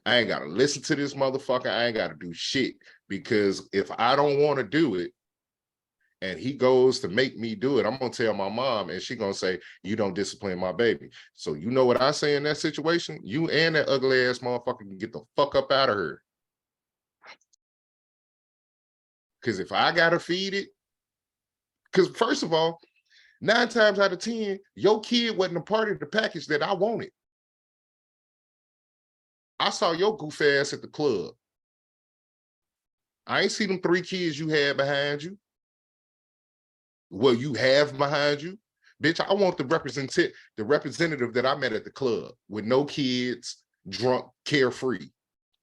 I ain't got to listen to this motherfucker. I ain't got to do shit. Because if I don't want to do it, and he goes to make me do it, I'm gonna tell my mom, and she gonna say, you don't discipline my baby. So you know what I say in that situation? You and that ugly ass motherfucker can get the fuck up out of her. Because if I gotta feed it, because first of all, 9 times out of 10, your kid wasn't a part of the package that I wanted. I saw your goof ass at the club. I ain't see them 3 kids you had behind you. Well, you have behind you, bitch. I want the representative that I met at the club with no kids, drunk, carefree,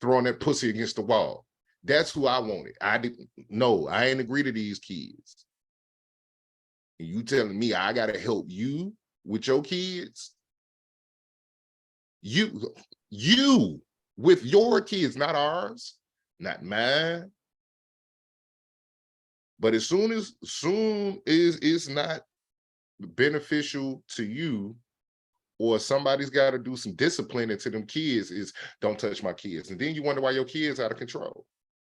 throwing that pussy against the wall. That's who I wanted. I ain't agree to these kids. And you telling me I gotta help you with your kids? You with your kids, not ours, not mine. But as soon as it's not beneficial to you, or somebody's got to do some discipline into them kids, is don't touch my kids. And then you wonder why your kids out of control.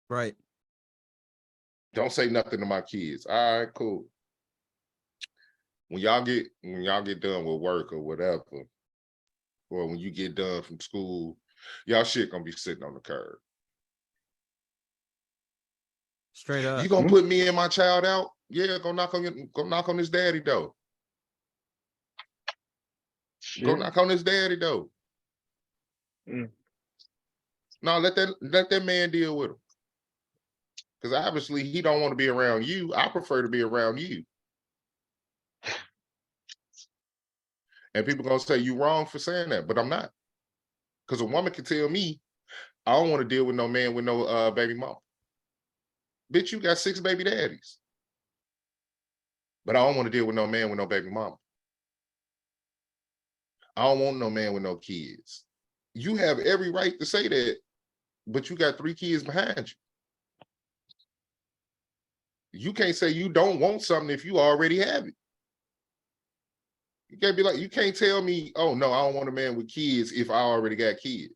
Right. Don't say nothing to my kids. All right, cool. When y'all get done with work or whatever, or when you get done from school, y'all shit gonna be sitting on the curb. Straight up. You gonna put me and my child out? Yeah, go knock on his daddy door. Shit. Go knock on his daddy door. No, let that man deal with him. Because obviously he don't want to be around you. I prefer to be around you. And people gonna say you wrong for saying that, but I'm not. Because a woman can tell me, I don't want to deal with no man with no baby mama. Bitch, you got 6 baby daddies. But I don't want to deal with no man with no baby mama. I don't want no man with no kids. You have every right to say that, but you got 3 kids behind you. You can't say you don't want something if you already have it. You can't be like, you can't tell me, oh no, I don't want a man with kids if I already got kids.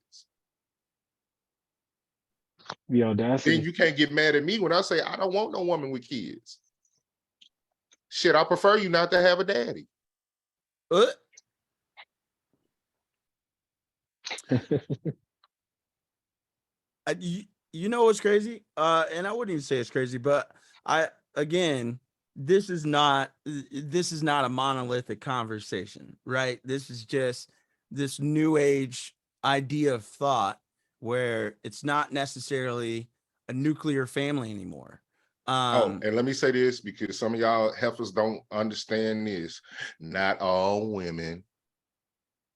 The audacity. Then you can't get mad at me when I say I don't want no woman with kids. Shit, I prefer you not to have a daddy. You know what's crazy? And I wouldn't even say it's crazy, but this is not a monolithic conversation, right? This is just this new age idea of thought where it's not necessarily a nuclear family anymore. And let me say this, because some of y'all heifers don't understand this. Not all women,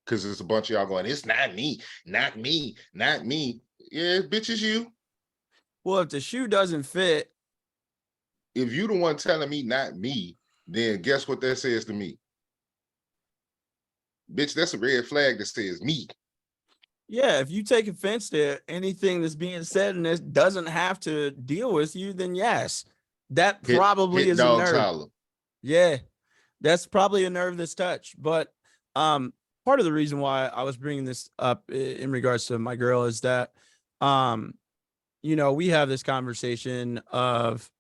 because there's a bunch of y'all going, it's not me, not me, not me. Yeah, bitch, it's you. Well, if the shoe doesn't fit, if you the one telling me not me, then guess what that says to me? Bitch, that's a red flag that says me. Yeah, if you take offense to anything that's being said and this doesn't have to deal with you, then yes, that probably is a nerve. Holler. Yeah, that's probably a nerve that's touched. But part of the reason why I was bringing this up in regards to my girl is that, you know, we have this conversation of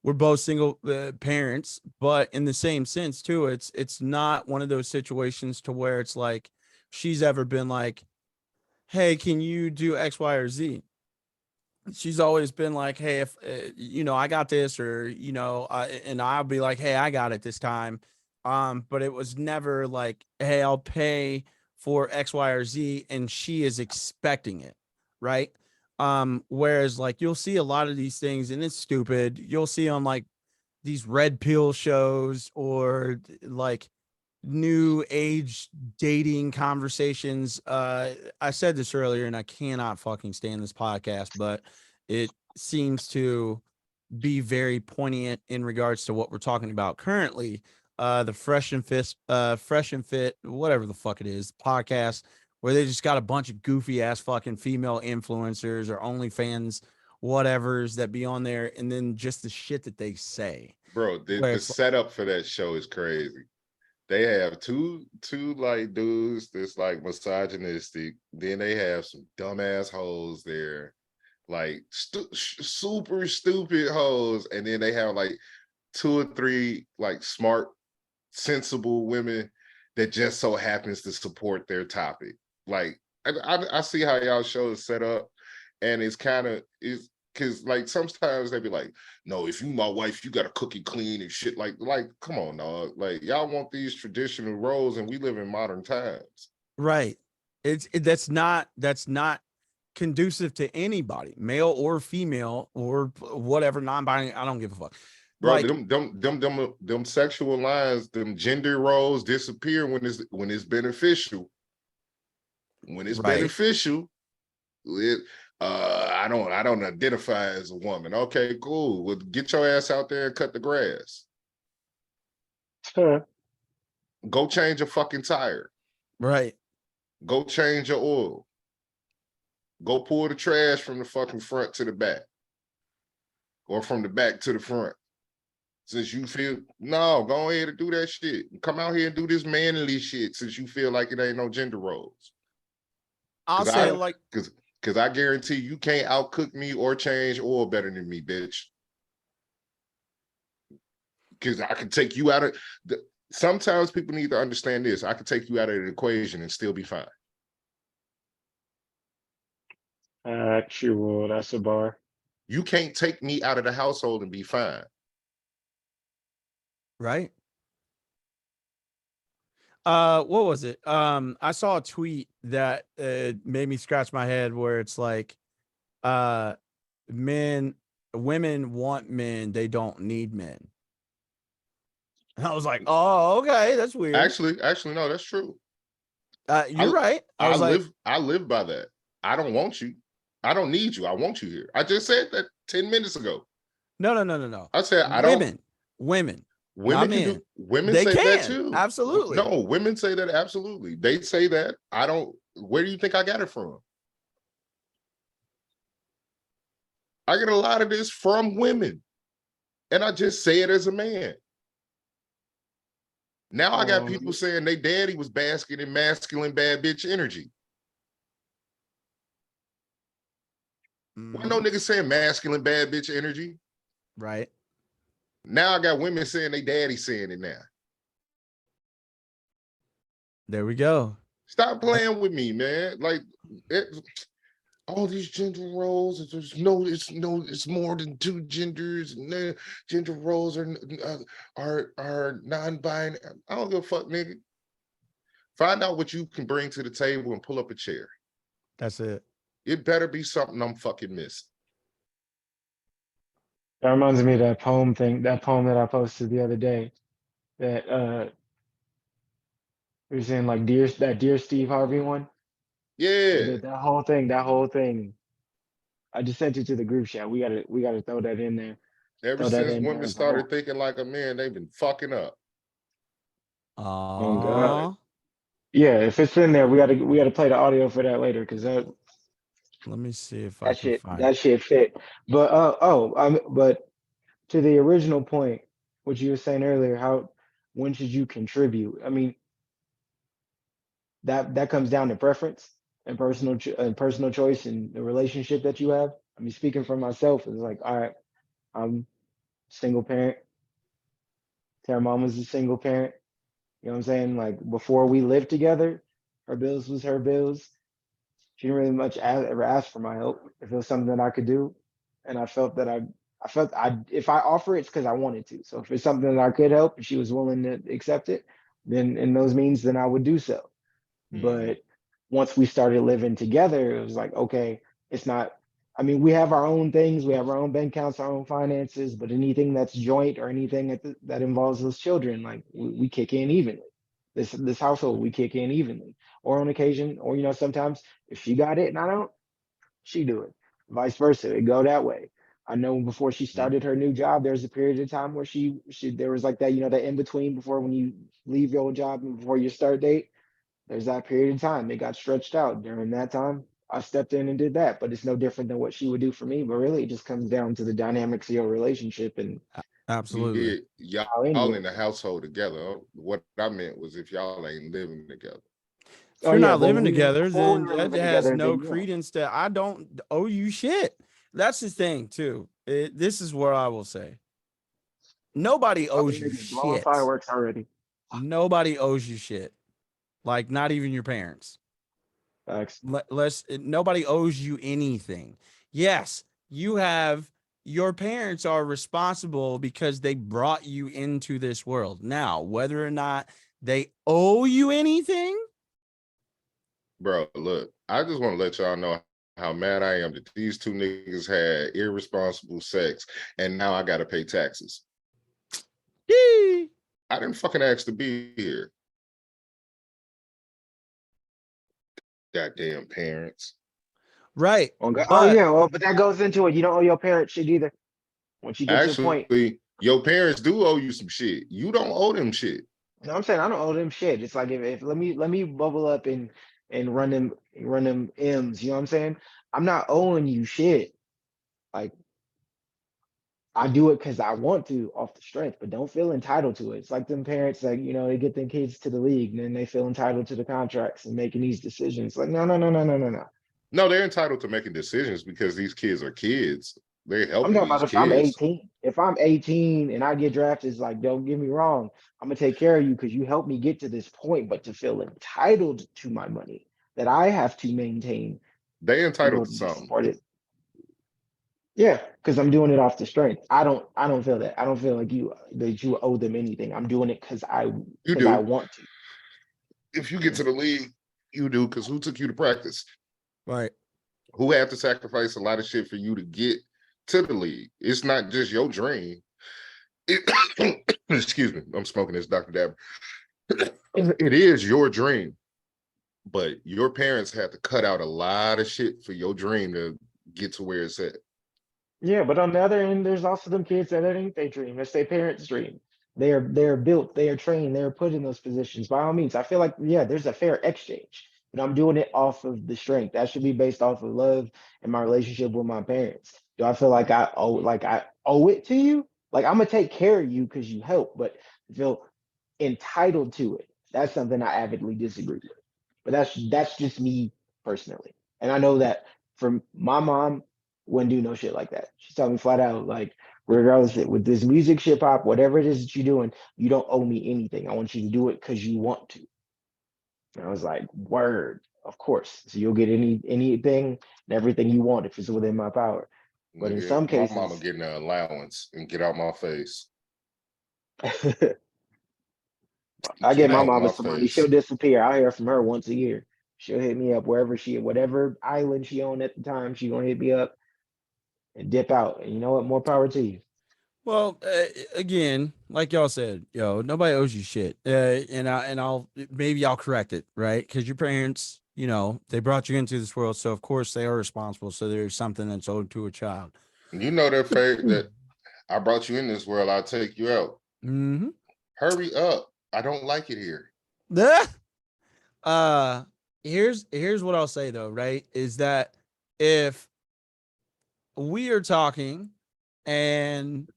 we're both single parents, but in the same sense too, it's not one of those situations to where it's like she's ever been like, hey, can you do X, Y, or Z? She's always been like, hey, if you know, I got this, or you know, and I'll be like, hey, I got it this time. But it was never like, hey, I'll pay for X, Y, or Z, and she is expecting it, right? Whereas like you'll see a lot of these things, and it's stupid. You'll see on like these red pill shows or like new age dating conversations. I said this earlier, and I cannot fucking stand this podcast, but it seems to be very poignant in regards to what we're talking about currently. The Fresh and Fit, whatever the fuck it is, podcast where they just got a bunch of goofy ass fucking female influencers or OnlyFans whatevers that be on there, and then just the shit that they say. Bro, the setup for that show is crazy. They have two like dudes that's like misogynistic. Then they have some dumbass hoes there, like super stupid hoes. And then they have like 2 or 3 like smart, sensible women that just so happens to support their topic. Like I see how y'all show is set up, and it's kind of is. Because like sometimes they be like, no, if you my wife, you gotta cook and clean and shit. Like come on, dog. Like y'all want these traditional roles, and we live in modern times. Right. That's not conducive to anybody, male or female or whatever, non-binary. I don't give a fuck. Bro, like, them sexual lines, them gender roles disappear when it's beneficial. When it's beneficial, I don't identify as a woman. Okay, cool. Well, get your ass out there and cut the grass. Sure. Go change a fucking tire. Right. Go change your oil. Go pull the trash from the fucking front to the back. Or from the back to the front. Since you feel, no, go ahead and do that shit. Come out here and do this manly shit since you feel like it ain't no gender roles. I'll say like, because I guarantee you can't outcook me or change oil better than me, bitch. Because I can take you out of sometimes people need to understand this. I can take you out of the equation and still be fine. Actual, that's a bar. You can't take me out of the household and be fine. right? What was it? I saw a tweet that made me scratch my head where it's like, women want men, they don't need men. And I was like, oh, okay, that's weird. Actually, no, that's true. You're right. I live by that. I don't want you. I don't need you. I want you here. I just said that 10 minutes ago. No. I said I don't. Women not can men. do. Women They say can. that too. Absolutely. No, women say that absolutely. They say that. I don't. Where do you think I got it from? I get a lot of this from women, and I just say it as a man. Now I got people saying they daddy was basking in masculine bad bitch energy. Why no niggas saying masculine bad bitch energy? Right. Now I got women saying they daddy saying it now. There we go. Stop playing with me, man. Like all these gender roles. It's more than two genders. Gender roles are non-binary. I don't give a fuck, nigga. Find out what you can bring to the table and pull up a chair. That's it. It better be something I'm fucking missing. That reminds me of that poem that I posted the other day. That we were saying like dear Steve Harvey one. Yeah. That whole thing. I just sent it to the group chat. We gotta throw that in there. Ever since women started thinking like a man, they've been fucking up. Oh God. Yeah, if it's in there, we gotta play the audio for that later because that. Let me see if I can find that shit fit. But but to the original point, what you were saying earlier, when should you contribute? I mean, that comes down to preference and personal choice and the relationship that you have. I mean, speaking for myself, it's like, all right, I'm single parent. Tara mama's a single parent. You know what I'm saying? Like before we lived together, her bills was her bills. She didn't really ever ask for my help. If it was something that I could do, and I felt that if I offer it's because I wanted to. So if it's something that I could help and she was willing to accept it, then in those means, then I would do so. But once we started living together, it was like, okay, it's not. I mean, we have our own things, we have our own bank accounts, our own finances, but anything that's joint or anything that involves those children, like we kick in evenly. This household, we kick in evenly, or on occasion, or sometimes if she got it and I don't, she do it. Vice versa, it go that way. I know before she started her new job, there's a period of time where she there was like that, that in between before when you leave your job and before your start date. There's that period of time. It got stretched out. During that time, I stepped in and did that. But it's no different than what she would do for me. But really, it just comes down to the dynamics of your relationship and absolutely. Y'all in the household together. What I meant was if y'all ain't living together. If you're not living together, then that has no credence to I don't owe you shit. That's the thing too. This is what I will say. Nobody owes you shit. Fireworks already. Nobody owes you shit. Like not even your parents. Facts. Nobody owes you anything. Yes, your parents are responsible because they brought you into this world. Now, whether or not they owe you anything. Bro, look, I just want to let y'all know how mad I am that these two niggas had irresponsible sex and now I got to pay taxes. Yee. I didn't fucking ask to be here. Goddamn parents. Right. But that goes into it. You don't owe your parents shit either. Once you get to the point. Your parents do owe you some shit. You don't owe them shit. No, I'm saying I don't owe them shit. It's like if let me bubble up and and run them M's. You know what I'm saying? I'm not owing you shit. Like I do it because I want to off the strength, but don't feel entitled to it. It's like them parents, like, you know, they get their kids to the league and then they feel entitled to the contracts and making these decisions. Like, no. No, they're entitled to making decisions because these kids are kids. They're I'm helping talking these about if I'm kids. 18. If I'm 18 and I get drafted, it's like, don't get me wrong. I'm gonna take care of you because you helped me get to this point, but to feel entitled to my money that I have to maintain They in entitled to order to something. support it. Yeah, because I'm doing it off the strength. I don't feel that. I don't feel like you owe them anything. I'm doing it because I You do. want to. If you get to the league, you do, because who took you to practice? Right. Who had to sacrifice a lot of shit for you to get to the league? It's not just your dream. Excuse me, I'm smoking this Dr. Dabber. It is your dream, but your parents had to cut out a lot of shit for your dream to get to where it's at. Yeah, but on the other end, there's also them kids that ain't their dream. It's their parents' dream. They're built, they are trained, they're put in those positions. By all means, I feel like, yeah, there's a fair exchange, but I'm doing it off of the strength. That should be based off of love and my relationship with my parents. Do I feel like I owe it to you? Like I'm gonna take care of you because you help, but feel entitled to it. That's something I avidly disagree with. But that's just me personally. And I know that from my mom wouldn't do no shit like that. She told me flat out, like, regardless with this music, hip hop, whatever it is that you're doing, you don't owe me anything. I want you to do it because you want to. And I was like, word, of course. So you'll get anything and everything you want if it's within my power. But in Nigga, some my cases, mama getting an allowance and get out my face. I Get get my out mama my some money. face. She'll disappear. I hear from her once a year. She'll hit me up whatever island she on at the time. She gonna hit me up and dip out. And you know what? More power to you. Well, again, like y'all said, nobody owes you shit. I'll maybe I'll correct it, right? Because your parents, they brought you into this world, so of course they are responsible. So there's something that's owed to a child. You know that fact that I brought you in this world, I'll take you out. Mm-hmm. Hurry up. I don't like it here. Here's what I'll say though, right? Is that if we are talking and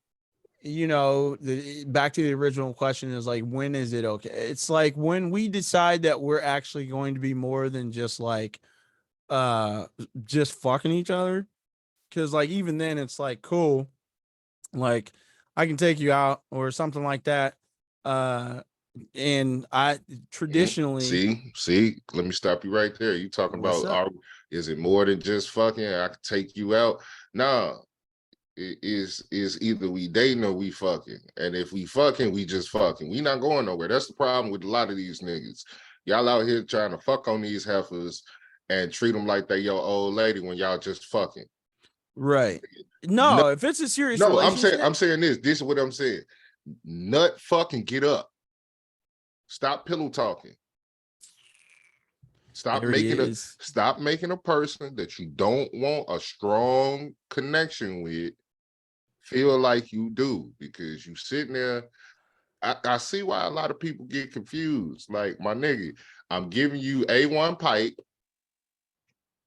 back to the original question is like, when is it okay? It's like when we decide that we're actually going to be more than just like just fucking each other. Cause like even then it's like cool, like I can take you out or something like that. And I traditionally see, let me stop you right there. You talking about is it more than just fucking? I can take you out. No, it is either we dating or we fucking. And if we fucking, we just fucking. We not going nowhere. That's the problem with a lot of these niggas. Y'all out here trying to fuck on these heifers and treat them like they your old lady when y'all just fucking. Right. No, if it's a serious relationship. I'm saying this. This is what I'm saying. Nut fucking get up. Stop pillow talking. Stop making a person that you don't want a strong connection with feel like you do, because you sitting there. I see why a lot of people get confused. Like, my nigga, I'm giving you A1 pipe.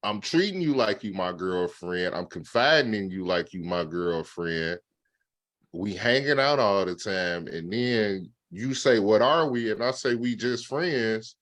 I'm treating you like you my girlfriend. I'm confiding in you like you my girlfriend. We hanging out all the time. And then you say, what are we? And I say, we just friends.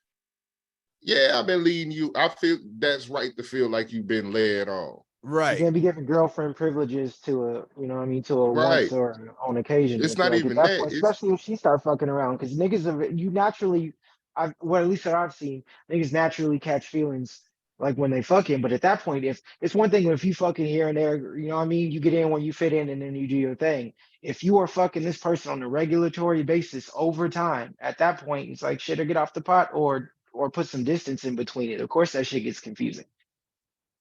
Yeah, I've been leading you. I feel that's right to feel like you've been led on. You can't be giving girlfriend privileges to a, to a once or on occasion. It's not like even at that. point, especially if she start fucking around, because niggas, you naturally, at least that I've seen, niggas naturally catch feelings like when they fucking. But at that point, if it's one thing if you fucking here and there, you get in when you fit in and then you do your thing. If you are fucking this person on a regulatory basis over time, at that point, it's like shit, or get off the pot or put some distance in between it. Of course, that shit gets confusing.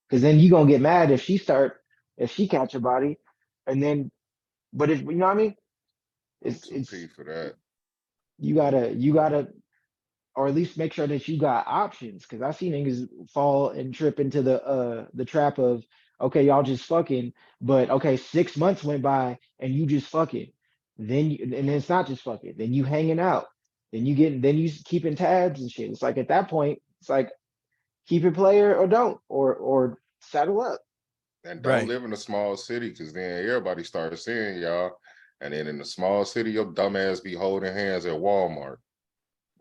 Because then you gonna get mad if she catch a body, and then, but if you know what I mean, it's for that. You gotta, or at least make sure that you got options. Because I see niggas fall and trip into the trap of, okay, y'all just fucking, but okay, 6 months went by and you just fucking, and it's not just fucking, then you hanging out, then you keeping tabs and shit. It's like at that point, it's like keep it player or don't, or saddle up. And don't Right. live in a small city, because then everybody starts seeing y'all. And then in the small city, your dumb ass be holding hands at Walmart.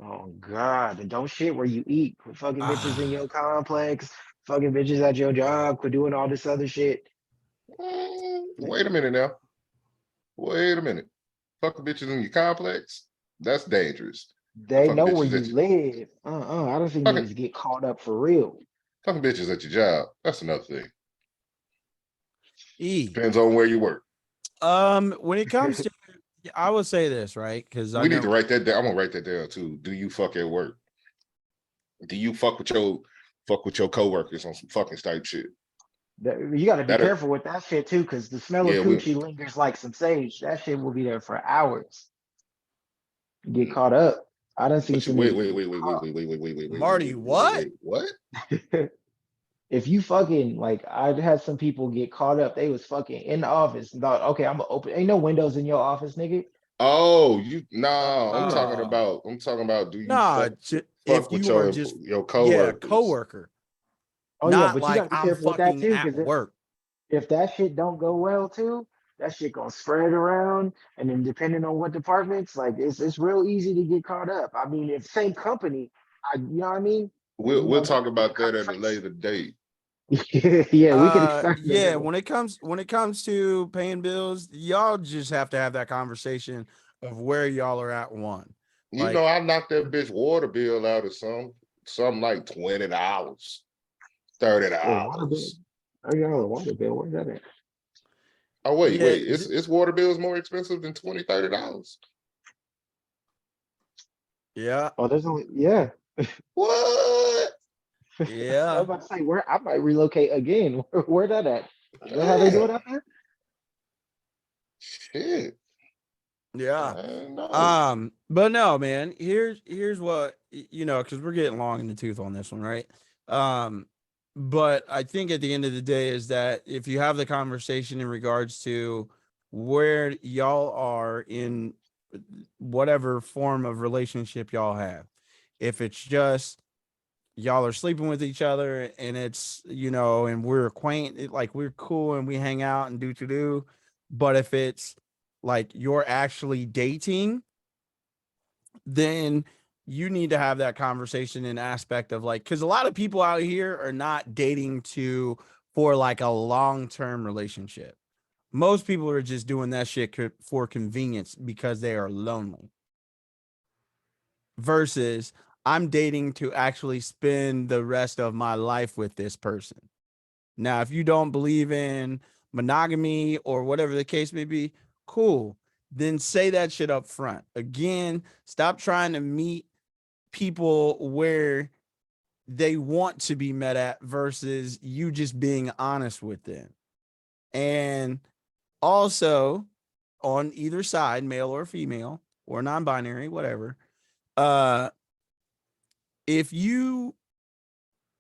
Oh God, and don't shit where you eat. Quit fucking bitches in your complex, fucking bitches at your job, quit doing all this other shit. Wait a minute now. Wait a minute. Fucking bitches in your complex? That's dangerous. They Fucking know where bitches you at your live. I don't think fucking, niggas get caught up for real. fucking bitches at your job. That's another thing. E. Depends on where you work. When it comes to, I will say this, right? Because I We need know to write that down. I'm gonna write that down too. Do you fuck at work? Do you fuck with your coworkers on some fucking type shit? You got to be That'll- careful with that shit too, because the smell Yeah, of we- coochie lingers like some sage. That shit will be there for hours. You get caught up. I done seen some Wait, niggas Marty, what? What? if you fucking like, I'd had some people get caught up. They was fucking in the office and thought, okay, I'm gonna open. Ain't no windows in your office, nigga. Oh, I'm talking about do you nah, if fuck with you are just your coworkers? coworker, Oh yeah, not but you like gotta be I'm careful with that fucking too, at because work. if that shit don't go well too, that shit gonna spread around, and then depending on what departments, like it's real easy to get caught up. I mean, if same company, you know what I mean? You We'll might get talk about that at a conversation. later date. Yeah, we can expect Yeah, that. when it comes to paying bills, y'all just have to have that conversation of where y'all are at one. You Like, know, I knocked that bitch water bill out of something like $20, $30. Oh, water bill. Oh, yeah, the water bill. Where's that at? Oh, wait, yeah, it's water bills more expensive than $20, $30? yeah, Oh, there's only What? I was yeah, about to say where I might relocate again. Where that at? Is that how they do Yeah. it out there? Shit. yeah. No. But no, man, here's what, because we're getting long in the tooth on this one, right? But I think at the end of the day is that if you have the conversation in regards to where y'all are in whatever form of relationship y'all have, if it's just y'all are sleeping with each other and it's, and we're like we're cool and we hang out and do, but if it's like you're actually dating, then you need to have that conversation in aspect of like, because a lot of people out here are not dating for like a long-term relationship. Most people are just doing that shit for convenience because they are lonely. Versus I'm dating to actually spend the rest of my life with this person. Now, if you don't believe in monogamy or whatever the case may be, cool. Then say that shit up front. Again, stop trying to meet people where they want to be met at versus you just being honest with them. And also, on either side, male or female or non-binary, whatever, if you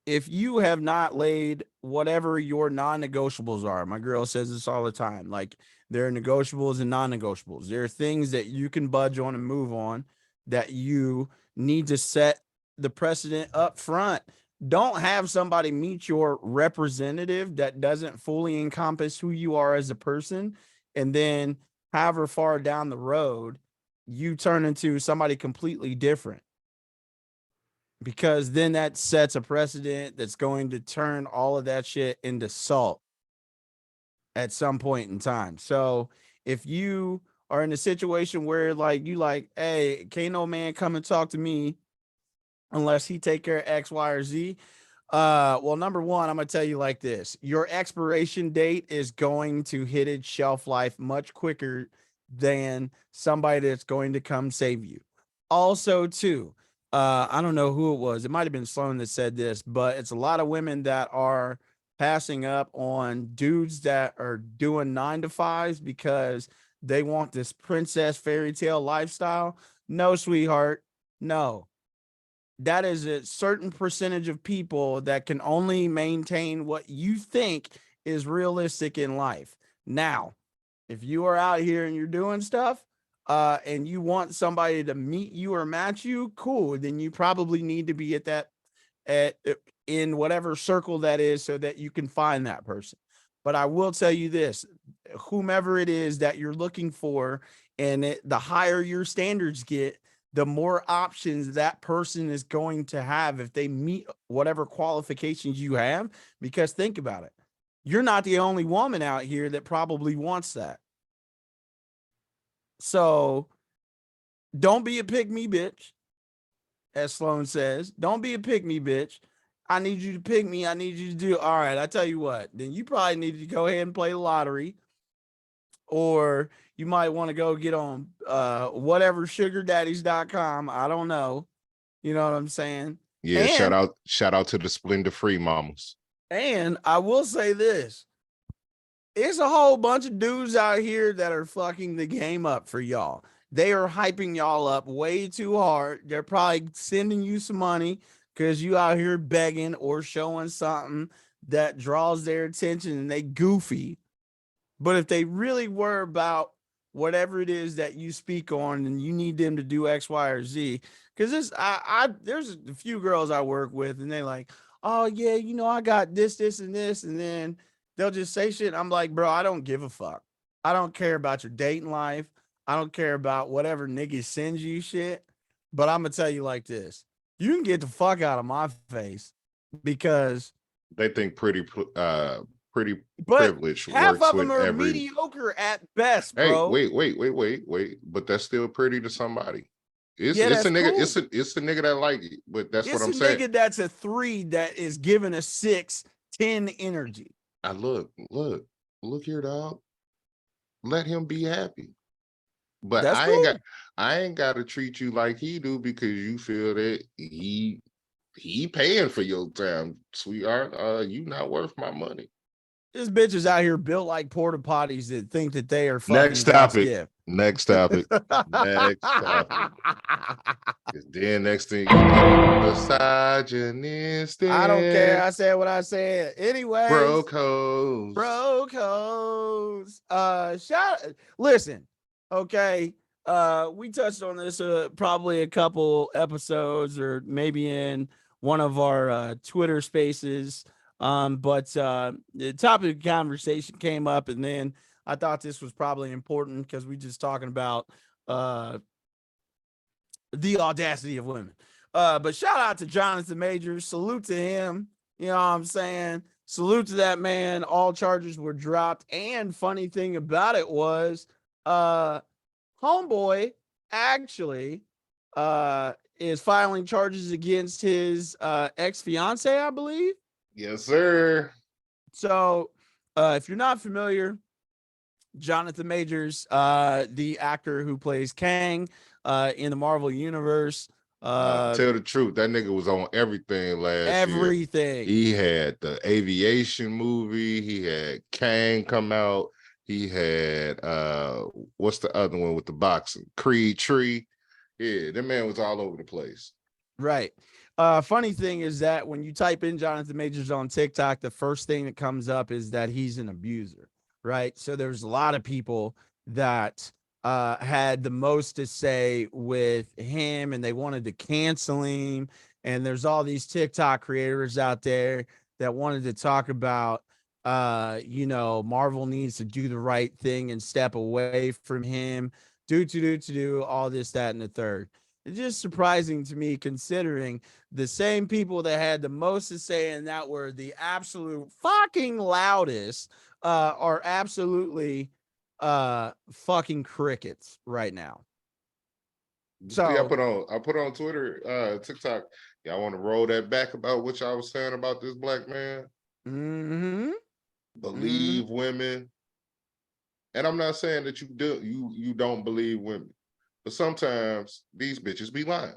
have not laid whatever your non-negotiables are, my girl says this all the time, like there are negotiables and non-negotiables. There are things that you can budge on and move on that you need to set the precedent up front. Don't have somebody meet your representative that doesn't fully encompass who you are as a person, and then however far down the road you turn into somebody completely different, because then that sets a precedent that's going to turn all of that shit into salt at some point in time. So if you are in a situation where like you like, hey, can't no man come and talk to me unless he take care of X, Y, or Z. Well, number one, I'm gonna tell you like this: your expiration date is going to hit its shelf life much quicker than somebody that's going to come save you. Also, too, I don't know who it was. It might have been Sloan that said this, but it's a lot of women that are passing up on dudes that are doing 9 to 5s because they want this princess fairy tale lifestyle. No, sweetheart, no. That is a certain percentage of people that can only maintain what you think is realistic in life. Now, if you are out here and you're doing stuff, and you want somebody to meet you or match you, cool. Then you probably need to be at in whatever circle that is so that you can find that person. But I will tell you this, whomever it is that you're looking for, and the higher your standards get, the more options that person is going to have if they meet whatever qualifications you have. Because think about it, you're not the only woman out here that probably wants that. So don't be a pick me bitch, as Sloan says. Don't be a pick me bitch. I need you to pick me. I need you to do. All right, I tell you what, then you probably need to go ahead and play the lottery. Or you might want to go get on whatever sugardaddies.com. I don't know. You know what I'm saying? Yeah, And shout out to the Splendor Free mamas. And I will say this. It's a whole bunch of dudes out here that are fucking the game up for y'all. They are hyping y'all up way too hard. They're probably sending you some money because you out here begging or showing something that draws their attention and they goofy. But if they really were about whatever it is that you speak on and you need them to do X, Y, or Z, because there's a few girls I work with and they're like, oh yeah, you know, I got this, and this, and then they'll just say shit. I'm like, bro, I don't give a fuck. I don't care about your dating life. I don't care about whatever nigga sends you shit. But I'm gonna tell you like this: you can get the fuck out of my face because they think pretty but privilege half works of them with are every mediocre at best, Hey, bro. wait. But that's still pretty to somebody. It's Yeah, a that's nigga, cool. it's a nigga that like it, but that's what It's I'm a saying. nigga that's a 3 that is giving a 6, 10 energy. I look here, dog. Let him be happy. But That's cool. I ain't got to treat you like he do because you feel that he paying for your time, sweetheart. You not worth my money. This bitch is out here built like porta potties that think that they are fucking Next God's topic. gift. Next topic. Next topic. Then next thing you know, misogynistic. I don't care. I said what I said. Anyways, Bro codes. Listen, okay. We touched on this probably a couple episodes or maybe in one of our Twitter spaces. But the topic of conversation came up, and then I thought this was probably important because we just talking about the audacity of women. But shout out to Jonathan Majors. Salute to him. You know what I'm saying? Salute to that man. All charges were dropped. And funny thing about it was homeboy actually is filing charges against his ex-fiance, I believe. Yes, sir. So if you're not familiar, Jonathan Majors, the actor who plays Kang in the Marvel Universe. Tell the truth, that nigga was on everything last year. Everything. He had the aviation movie. He had Kang come out. He had what's the other one with the boxing? Creed Tree. Yeah, that man was all over the place. Right. Funny thing is that when you type in Jonathan Majors on TikTok, the first thing that comes up is that he's an abuser, right? So there's a lot of people that had the most to say with him and they wanted to cancel him. And there's all these TikTok creators out there that wanted to talk about, Marvel needs to do the right thing and step away from him, do all this, that, and the third. It's just surprising to me considering the same people that had the most to say and that were the absolute fucking loudest are absolutely fucking crickets right now. So see, I put on Twitter, TikTok. Y'all want to roll that back about what y'all was saying about this black man? Believe women. And I'm not saying that you don't believe women, but sometimes these bitches be lying.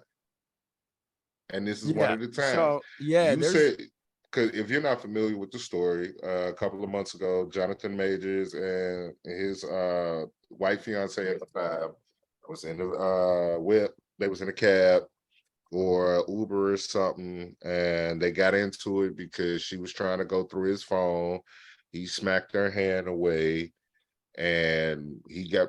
And this is one of the times. So you said, because if you're not familiar with the story, a couple of months ago, Jonathan Majors and his white fiance at the time was in the whip. They was in a cab or Uber or something, and they got into it because she was trying to go through his phone. He smacked her hand away, and he got,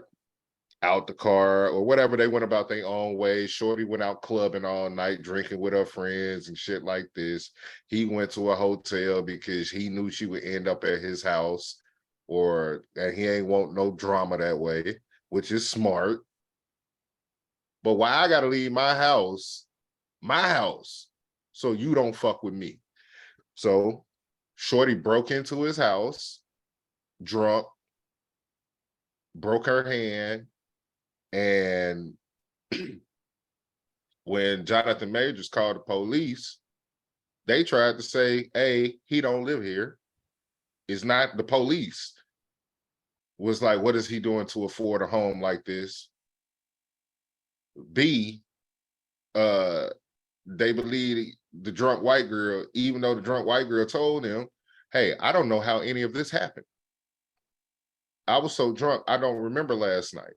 out the car or whatever. They went about their own way. Shorty went out clubbing all night, drinking with her friends and shit like this. He went to a hotel because he knew she would end up at his house, and he ain't want no drama that way, which is smart. But why I gotta leave my house, so you don't fuck with me? So Shorty broke into his house, drunk, broke her hand, and when Jonathan Majors called the police, they tried to say, hey, he don't live here. It's not the police. Was like, what is he doing to afford a home like this? B, they believe the drunk white girl, even though the drunk white girl told him, hey, I don't know how any of this happened. I was so drunk, I don't remember last night.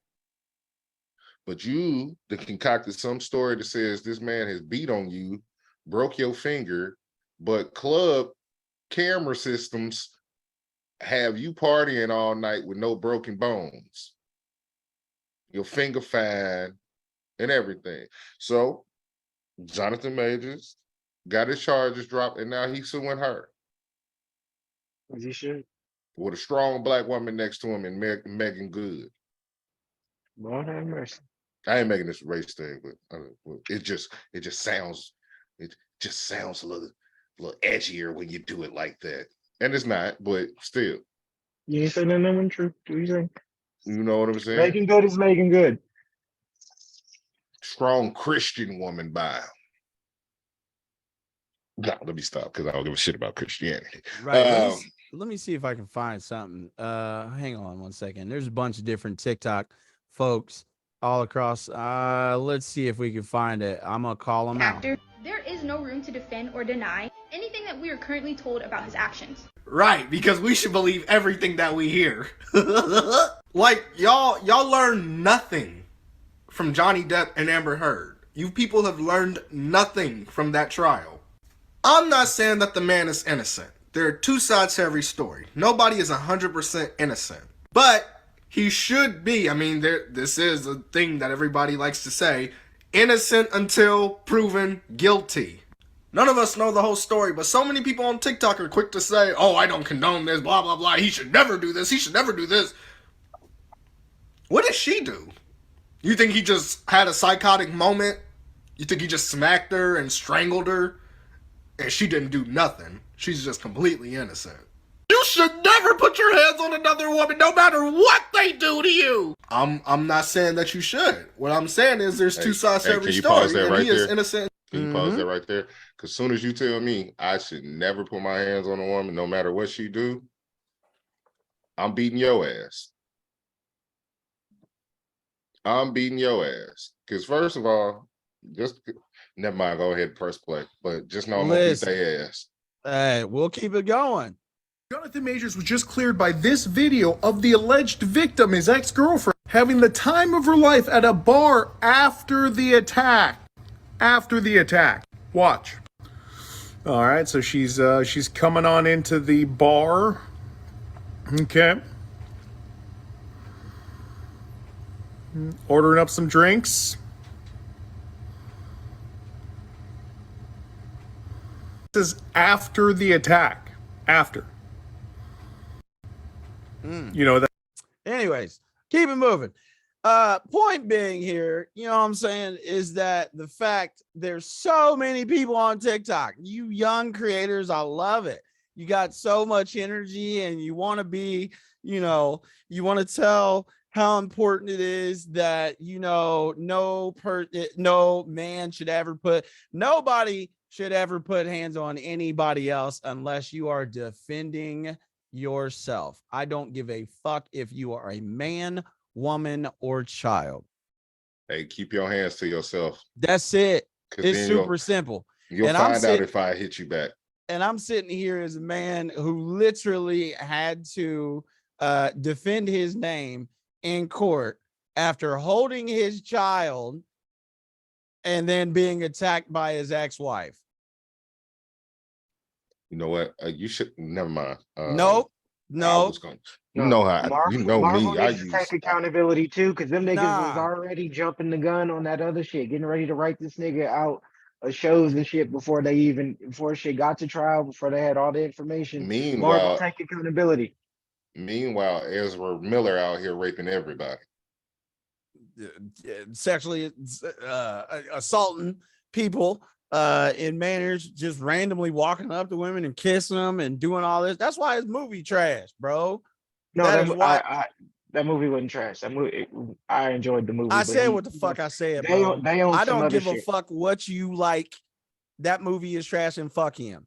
But you concocted some story that says this man has beat on you, broke your finger, but club camera systems have you partying all night with no broken bones. Your finger fine and everything. So Jonathan Majors got his charges dropped, and now he's suing her. As he should. With a strong black woman next to him and Megan Good. Lord have mercy. I ain't making this race thing, but it just sounds a little edgier when you do it like that. And it's not, but still. You ain't saying nothing true. What you saying? You know what I'm saying? Making good is making good. Strong Christian woman by. No, let me stop because I don't give a shit about Christianity. Right. Let me see if I can find something. Hang on one second. There's a bunch of different TikTok folks all across. Let's see if we can find it. I'm gonna call them out. There is no room to defend or deny anything that we are currently told about his actions. Right, because we should believe everything that we hear. Like, y'all learn nothing from Johnny Depp and Amber Heard. You people have learned nothing from that trial. I'm not saying that the man is innocent. There are two sides to every story. Nobody is 100% innocent. But he should be, I mean, this is a thing that everybody likes to say, innocent until proven guilty. None of us know the whole story, but so many people on TikTok are quick to say, oh, I don't condone this, blah, blah, blah. He should never do this. He should never do this. What did she do? You think he just had a psychotic moment? You think he just smacked her and strangled her? And she didn't do nothing. She's just completely innocent. You should never put your hands on another woman, no matter what they do to you. I'm not saying that you should. What I'm saying is there's two sides to every story, and he is innocent. Can you pause that right there? Because as soon as you tell me I should never put my hands on a woman, no matter what she do, I'm beating your ass. I'm beating your ass. Because first of all, just never mind, go ahead and press play. But just know I'm gonna beat their ass. Hey, we'll keep it going. Jonathan Majors was just cleared by this video of the alleged victim, his ex-girlfriend, having the time of her life at a bar after the attack. After the attack. Watch. All right, so she's coming on into the bar. Okay. Ordering up some drinks. This is after the attack. After. You know that. Anyways, keep it moving. Point being here, you know what I'm saying, is that the fact there's so many people on TikTok. You young creators, I love it. You got so much energy and you want to be, you know, you want to tell how important it is that, you know, nobody should ever put hands on anybody else unless you are defending yourself. I don't give a fuck if you are a man, woman, or child. Hey, keep your hands to yourself. That's it. It's super simple. You'll find out if I hit you back. And I'm sitting here as a man who literally had to defend his name in court after holding his child and then being attacked by his ex-wife. You know what? You should never mind. Nope. I No, was going. You No, know how you know Marvel me. I needs to take use. accountability too, because them niggas was nah, already jumping the gun on that other shit, getting ready to write this nigga out of shows and shit before shit got to trial, before they had all the information. Marvel Meanwhile, take accountability. meanwhile, Ezra Miller out here raping everybody. sexually assaulting people in manners, just randomly walking up to women and kissing them and doing all this. That's why it's movie trash, bro. No, That is why that movie wasn't trash. I enjoyed the movie, I but said what the fuck I said, bro. they own I some don't other give a shit. fuck what you like. That movie is trash and fuck him.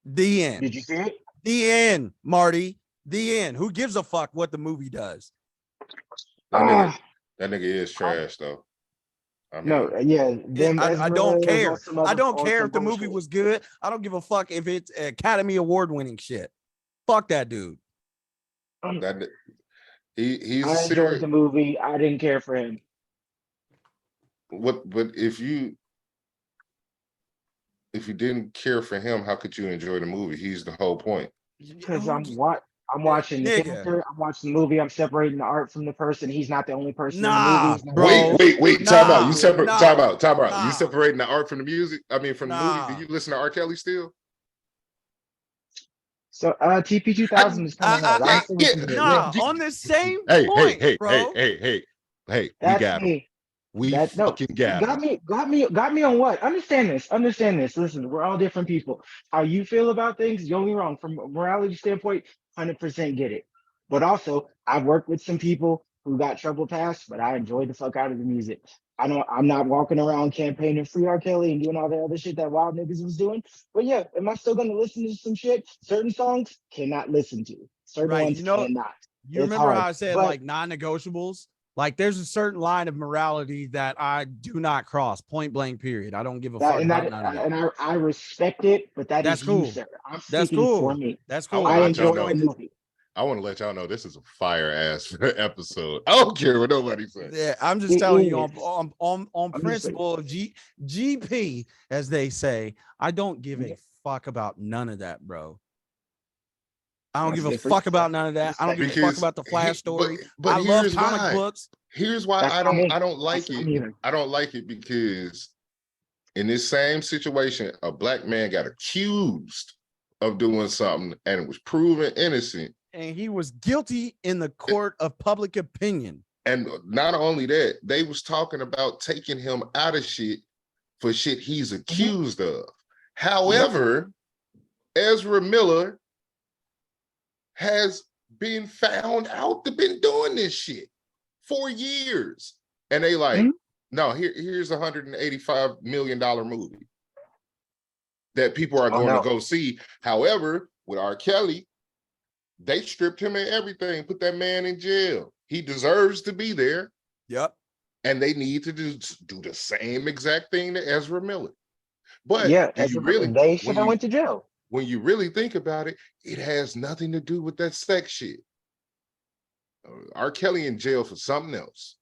The end. Did you see it? The end, Marty. The end. Who gives a fuck what the movie does? That nigga is trash though. I mean, No, yeah, I don't care. I don't on care some if the movie bullshit. was good. I don't give a fuck if it's Academy Award winning shit. Fuck that dude. that he's I a enjoyed serious. the movie. I didn't care for him. What? But if you didn't care for him, how could you enjoy the movie? He's the whole point. Because I'm watching the Nigga. character, I'm watching the movie, I'm separating the art from the person. He's not the only person in the Nah, movie. He's not bro. Wait. Nah, Time out. You separate. nah, Time out. You nah. separating the art from the music. I mean, from the movie. Nah. Do you listen to R. Kelly still? So TP 2000 is coming up. I'm still listening to it. Nah, Yeah. on the same Hey, point, bro. Hey, we That's got him. me. We That no, fucking got him. got me on what? Understand this. Listen, we're all different people. How you feel about things, you're only wrong. From a morality standpoint, 100% get it. But also, I've worked with some people who got trouble passed, but I enjoy the fuck out of the music. I'm not walking around campaigning free R. Kelly and doing all the other shit that wild niggas was doing. But yeah, am I still gonna listen to some shit? Certain songs cannot listen to. Certain Right, ones cannot. You It's remember hard. how I said But like non-negotiables? Like there's a certain line of morality that I do not cross. Point blank. Period. I don't give a fuck about none of that. and I respect it, but That's is cool. you, sir. I'm That's speaking for cool. me. That's I cool. wanna I let y'all enjoy the know. movie. I want to let y'all know this is a fire ass episode. I don't care what nobody says. Yeah, I'm just It telling you is. on I'm just principle of GP, as they say. I don't give a fuck about none of that, bro. I don't That's give a different. fuck about none of that. I don't give a fuck about the Flash story. But I love here's comic why. books. Here's why That's I not me. don't like That's not it. me either. I don't like it because in this same situation, a black man got accused of doing something and it was proven innocent. And he was guilty in the court of public opinion. And not only that, they was talking about taking him out of shit for shit he's accused of. However, Ezra Miller has been found out to been doing this shit for years. And they like, no, here's a $185 million movie that people are going to go see. However, with R. Kelly, they stripped him of everything, put that man in jail. He deserves to be there. Yep. And they need to do the same exact thing to Ezra Miller. But they should have went to jail. When you really think about it, it has nothing to do with that sex shit. R. Kelly in jail for something else.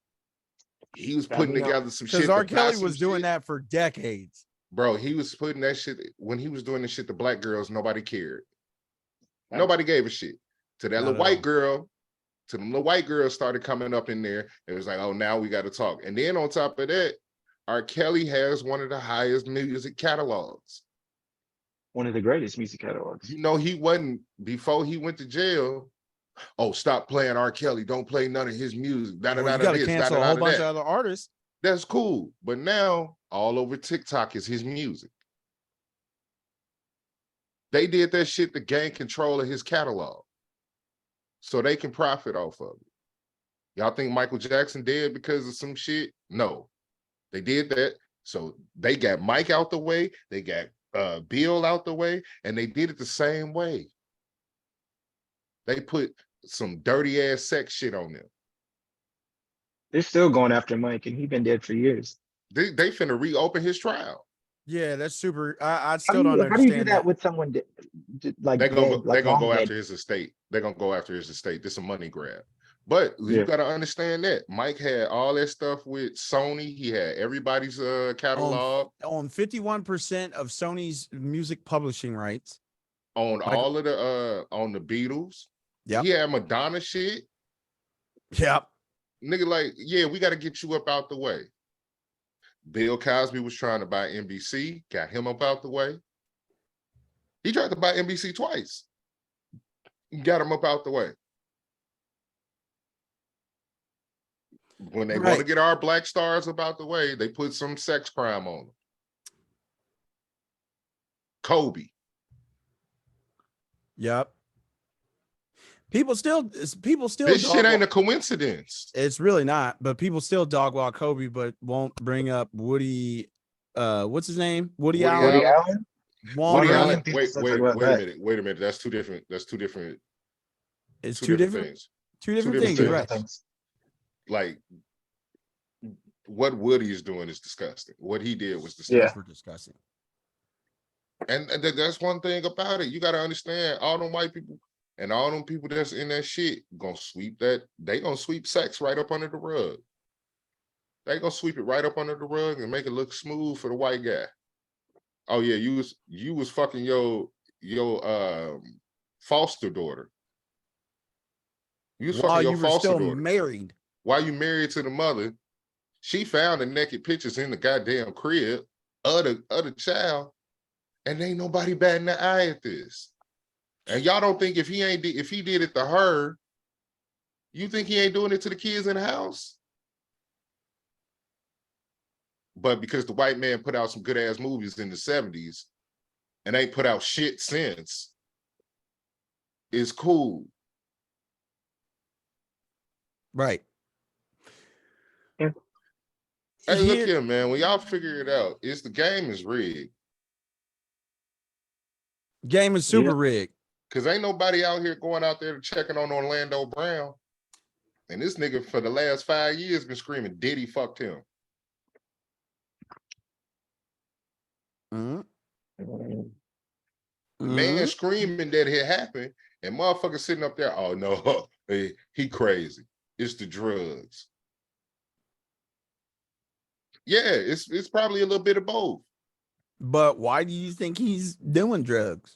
He was putting together some shit. Because R. Kelly was doing that for decades. Bro, he was putting that shit, when he was doing the shit to black girls, nobody cared. Nobody gave a shit. To that little white girl, to the little white girl started coming up in there. It was like, oh, now we got to talk. And then on top of that, R. Kelly has one of the highest music catalogs. One of the greatest music catalogs. You know, he wasn't, before he went to jail, oh, stop playing R. Kelly. Don't play none of his music. You got to cancel a whole bunch of other artists. That's cool. But now, all over TikTok is his music. They did that shit to gain control of his catalog so they can profit off of it. Y'all think Michael Jackson dead because of some shit? No. They did that. So they got Mike out the way. They got Bill out the way. And they did it the same way. They put some dirty ass sex shit on them. They're still going after Mike, and he's been dead for years. They finna reopen his trial. Yeah, that's super. I still don't understand. How do you do that with someone like they're gonna go after his estate. They're gonna go after his estate. This is a money grab. But you gotta understand that Mike had all that stuff with Sony. He had everybody's catalog on 51% of Sony's music publishing rights. On all of the on the Beatles, Yeah. He had Madonna shit. Yep. Nigga, like, yeah, we got to get you up out the way. Bill Cosby was trying to buy NBC, got him up out the way. He tried to buy NBC twice. Got him up out the way. When they want to get our black stars about the way, they put some sex crime on them. Kobe. Yep. People still. This shit ain't a coincidence. It's really not. But people still dog walk Kobe, but won't bring up Woody. What's his name? Woody Allen. Woody Allen. Woody Allen. Wait a minute. That's two different. It's two different things. Two different things. Right. Like what Woody is doing is disgusting. What he did was disgusting. Yeah. Disgusting. And that's one thing about it. You got to understand, all them white people and all them people that's in that shit gonna sweep that. They gonna sweep sex right up under the rug. They gonna sweep it right up under the rug and make it look smooth for the white guy. Oh yeah, you was fucking your foster daughter. You was fucking your foster daughter. Married. While you married to the mother, she found the naked pictures in the goddamn crib of the child, and ain't nobody batting the eye at this. And y'all don't think if he did it to her, you think he ain't doing it to the kids in the house? But because the white man put out some good ass movies in the 70s and ain't put out shit since, it's cool. Right. Yeah. Hey, look here, man. When y'all figure it out, the game is rigged. Game is super rigged. Because ain't nobody out here going out there checking on Orlando Brown. And this nigga for the last 5 years been screaming, Diddy fucked him. Mm-hmm. Man screaming that it happened, and motherfucker sitting up there, oh no, he crazy. It's the drugs. Yeah, it's probably a little bit of both. But why do you think he's doing drugs?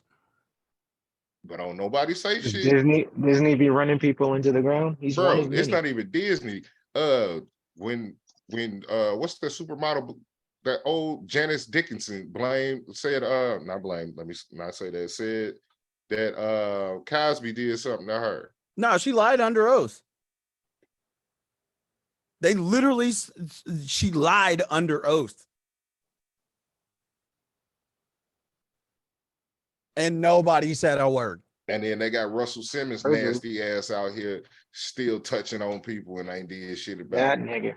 But don't nobody say shit. Disney be running people into the ground. He's bro. It's not even Disney. When what's the supermodel? That old Janice Dickinson said that Cosby did something to her. No, she lied under oath. She lied under oath. And nobody said a word. And then they got Russell Simmons nasty ass out here still touching on people and ain't did shit about that nigga.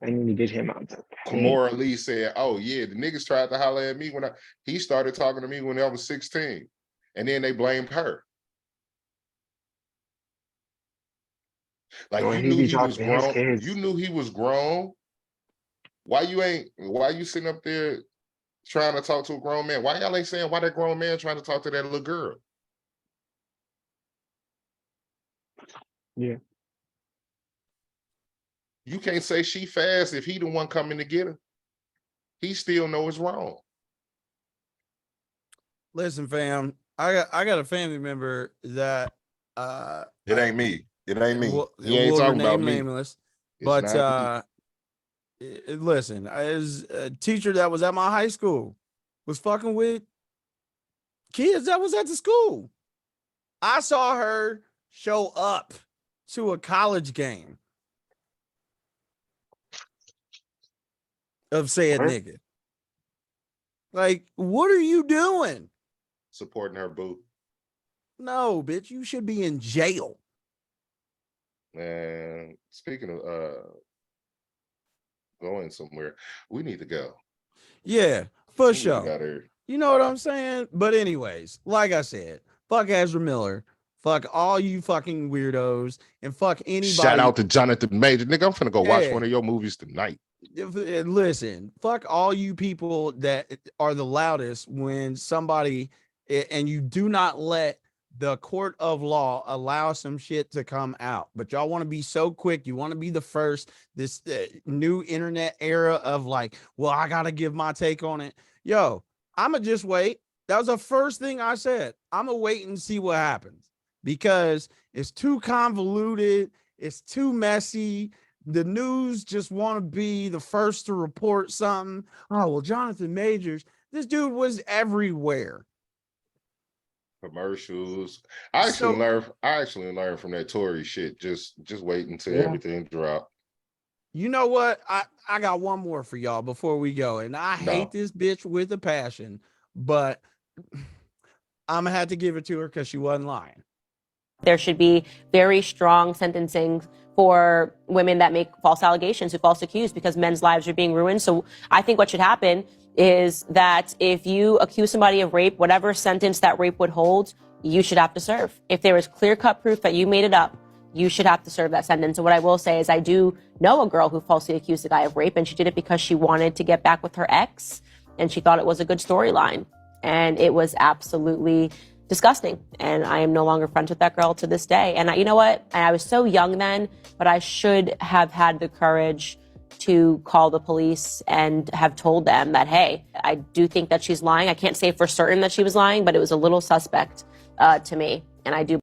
I need to get him out there. Kimora Lee said, oh yeah, the niggas tried to holler at me when he started talking to me when I was 16. And then they blamed her. Like, you knew he was grown. You knew he was grown. Why you sitting up there trying to talk to a grown man? Why y'all ain't saying why that grown man trying to talk to that little girl? Yeah. You can't say she fast if he the one coming to get her. He still know it's wrong. Listen, fam, I got a family member that it ain't me. It ain't me. He ain't talking about me. Nameless, but listen, as a teacher that was at my high school was fucking with kids that was at the school. I saw her show up to a college game of said nigga. Like, what are you doing? Supporting her boo. No, bitch, you should be in jail. Man, speaking of going somewhere, we need to go. Yeah, for sure. You know what I'm saying? But anyways, like I said, fuck Ezra Miller. Fuck all you fucking weirdos and fuck anybody. Shout out to Jonathan Major. Nigga, I'm finna go watch one of your movies tonight. Listen, fuck all you people that are the loudest when somebody, and you do not let the court of law allow some shit to come out. But y'all want to be so quick. You want to be the first, this new internet era of like, well, I got to give my take on it. Yo, I'm going to just wait. That was the first thing I said. I'm going to wait and see what happens. because it's too convoluted, it's too messy. The news just want to be the first to report something. Oh, well, Jonathan Majors, this dude was everywhere. Commercials. So I actually learned from that Tory shit. Just wait until Yeah. everything drop. you know what? I got one more for y'all before we go. And I hate this bitch with a passion, but I'm gonna have to give it to her because she wasn't lying. There should be very strong sentencing for women that make false allegations, who false accuse, because men's lives are being ruined. So I think what should happen is that if you accuse somebody of rape, whatever sentence that rape would hold, you should have to serve. If there is clear-cut proof that you made it up, you should have to serve that sentence. And what I will say is I do know a girl who falsely accused a guy of rape, and she did it because she wanted to get back with her ex, and she thought it was a good storyline. And it was absolutely disgusting. And I am no longer friends with that girl to this day. And you know what? I was so young then, but I should have had the courage to call the police and have told them that, hey, I do think that she's lying. I can't say for certain that she was lying, but it was a little suspect to me. And I do.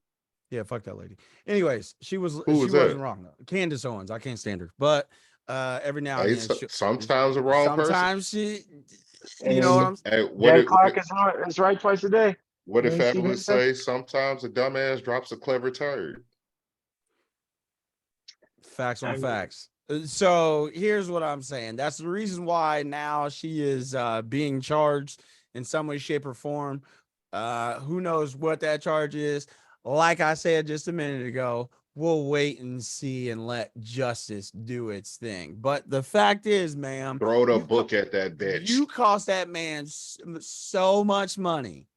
Yeah, fuck that lady. Anyways, she wasn't that? wrong though. Candace Owens, I can't stand her. But every now and Hey, then, sometimes a wrong person. sometimes she, you know what I'm saying? Hey, what Jack if Clark is right twice a day. what You if ain't seen Fabulous that? say sometimes a dumbass drops a clever turd? Facts on facts. So here's what I'm saying. That's the reason why now she is being charged in some way, shape, or form. Who knows what that charge is? Like I said just a minute ago, we'll wait and see and let justice do its thing. But the fact is, ma'am, Throw the book at that bitch. you cost that man so much money.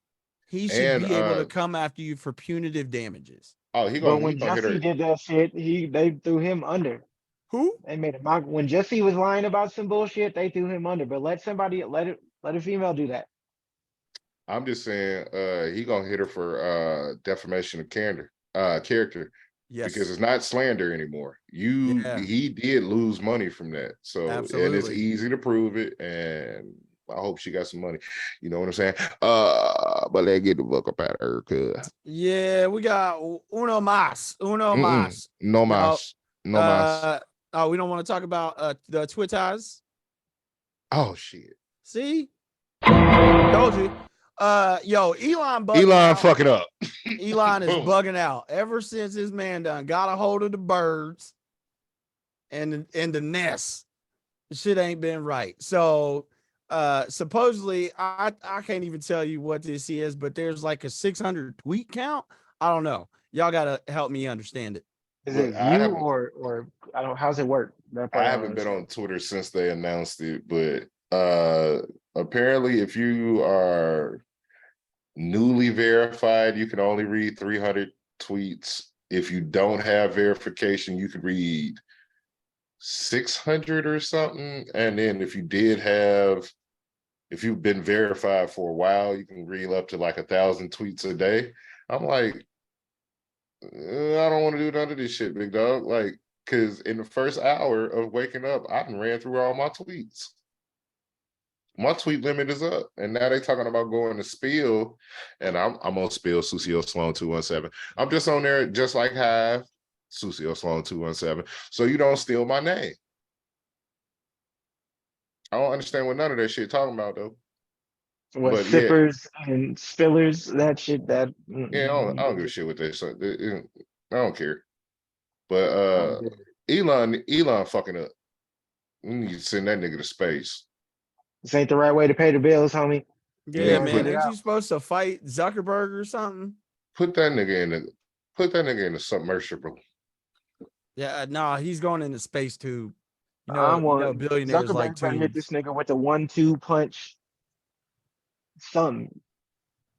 He should And be able to come after you for punitive damages. oh, But when he gonna hit her. Jesse did that shit, they threw him under. Who? They made a mock. When Jesse was lying about some bullshit, they threw him under. But let a female do that. I'm just saying, he gonna hit her for defamation of character. Yes. Because it's not slander anymore. He did lose money from that. So Absolutely. and it's easy to prove it. And I hope she got some money. You know what I'm saying? But let's get the book up out of her. Cause yeah, we got uno más. No mas. No mas. Oh, we don't want to talk about the Twitters. Oh shit. See? Told you. Yo, Elon fucking up. Elon is bugging out ever since his man done got a hold of the birds and the nest. Shit ain't been right. So supposedly I can't even tell you what this is, but there's like a 600 tweet count. I don't know. Y'all gotta help me understand it. Is it you or I don't? How's it work? I haven't been on Twitter since they announced it, but apparently, if you are newly verified, you can only read 300 tweets. If you don't have verification, you can read 600 or something. And then if you've been verified for a while, you can read up to like 1,000 tweets a day. I'm like, I don't want to do none of this shit, big dog. Like, because in the first hour of waking up, I done ran through all my tweets. My tweet limit is up, and now they talking about going to Spill, and I'm on Spill Sucio Sloan 217. I'm just on there, just like Hive, Sucio Sloan 217. So you don't steal my name. I don't understand what none of that shit talking about though. What But sippers and spillers? That shit. That I don't give a shit with that. So I don't care. But Elon fucking up. We need to send that nigga to space. This ain't the right way to pay the bills, homie. Yeah, man. Ain't you supposed to fight Zuckerberg or something? Put that nigga in the submersible. Yeah, no, he's going into space too. I want billionaires Zuckerberg like better hit tubes. this nigga with a 1-2 punch. Something.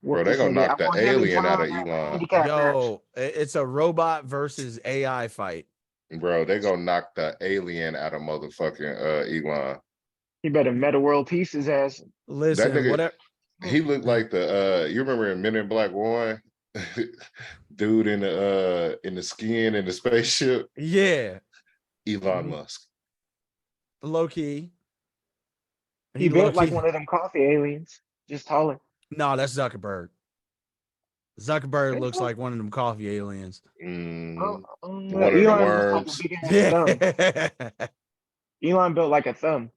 Bro, they gonna knock the alien out of Elon. Yo, it's a robot versus AI fight. Bro, they gonna knock the alien out of motherfucking Elon. He better Meta World Peace his ass. Listen, that nigga, whatever. He looked like the you remember in Men in Black 1? Dude in the skin in the spaceship. Yeah. Elon Musk. Low key. He built like one of them coffee aliens, just taller. No, that's Zuckerberg. Zuckerberg looks like one of them coffee aliens. One of them Elon looks like a worms. big ass thumb. Elon built like a thumb.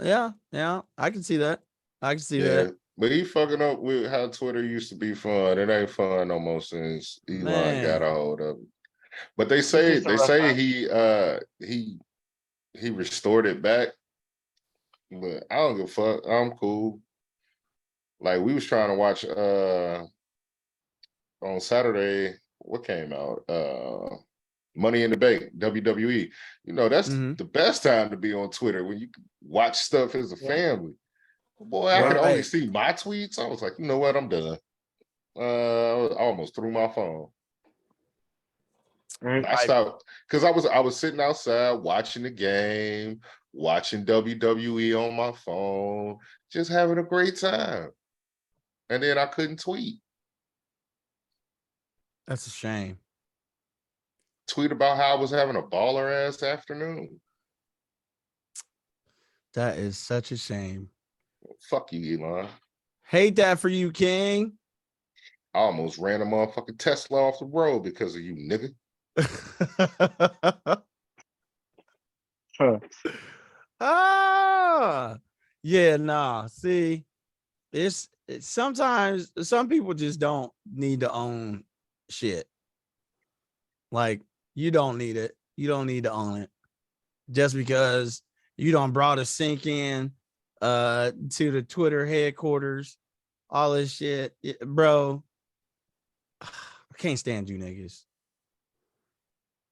Yeah, I can see that. I can see that. But he fucking up with how Twitter used to be fun. It ain't fun no more since Elon got a hold of it. But they say he restored it back. But I don't give a fuck. I'm cool. Like we was trying to watch on Saturday, what came out? Money in the Bank, WWE. You know, that's the best time to be on Twitter when you can watch stuff as a family. Boy, I could only see my tweets. I was like, you know what? I'm done. I almost threw my phone. I stopped because I was sitting outside watching the game, watching WWE on my phone, just having a great time. And then I couldn't tweet. That's a shame. Tweet about how I was having a baller ass afternoon. That is such a shame. Fuck you, Elon. Hate that for you, King. I almost ran a motherfucking Tesla off the road because of you, nigga. Yeah, nah. See, it's sometimes some people just don't need to own shit. Like, you don't need it. You don't need to own it. Just because you done brought a sink in to the Twitter headquarters, all this shit. Bro, I can't stand you niggas.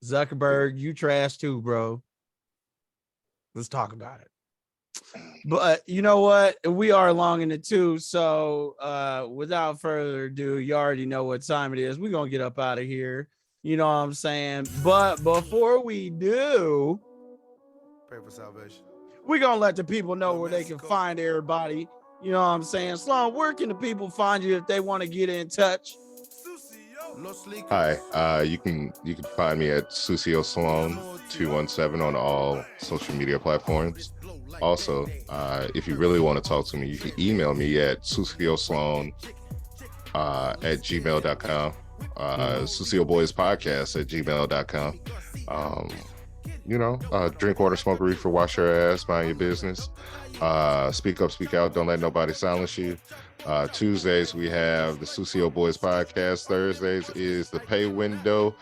Zuckerberg, you trash too, bro. Let's talk about it. But you know what? We are long in the tooth. So without further ado, you already know what time it is. We're going to get up out of here. You know what I'm saying? But before we do, pray for salvation. We're going to let the people know where they can find everybody. You know what I'm saying? Sloan, where can the people find you if they want to get in touch? Hi, you can find me at Sucio Sloan 217 on all social media platforms. Also, if you really want to talk to me, you can email me at suciosloan at gmail.com. Sucio Boyz podcast at gmail.com. Drink water, smoke reefer, wash your ass, mind your business. Speak up, speak out, don't let nobody silence you. Tuesdays we have the Sucio Boyz podcast. Thursdays is the pay window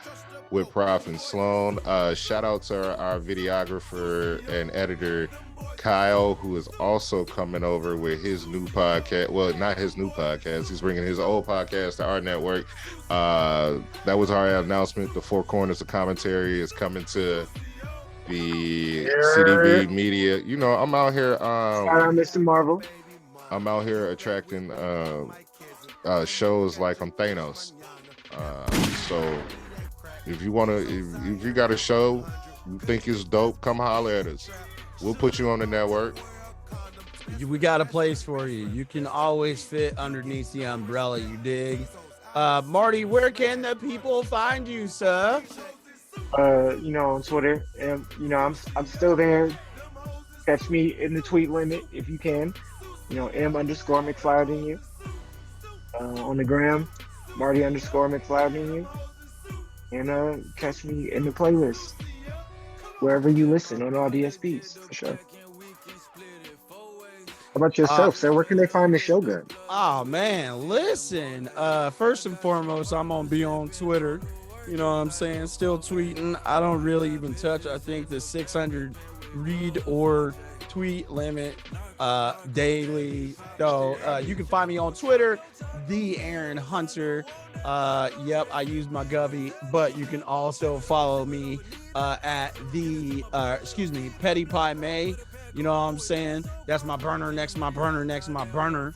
with Prof and Sloan. Shout out to our videographer and editor Kyle, who is also coming over with his new podcast. Well, not his new podcast. He's bringing his old podcast to our network. That was our announcement. The Four Corners of Commentary is coming to the CDB media. You know, I'm out here. Mr. Marvel. I'm out here attracting shows like I'm Thanos. So if you want to, if you got a show you think is dope, come holler at us. We'll put you on the network. We got a place for you. You can always fit underneath the umbrella, you dig? Marty, where can the people find you, sir? On Twitter. And I'm still there. Catch me in the tweet limit if you can. M_McFlower on the gram, Marty_McFlower. And catch me in the playlist wherever you listen on all DSPs for sure. How about yourself, sir? Where can they find the Shogun? Oh man, listen. First and foremost, I'm gonna be on Twitter. You know what I'm saying? Still tweeting. I don't really even touch. I think the 600 read or tweet limit daily. So you can find me on Twitter, the Aaron Hunter. Yep, I use my Govy, but you can also follow me at the Petty Pie May. You know what I'm saying? That's my burner next to my burner next to my burner.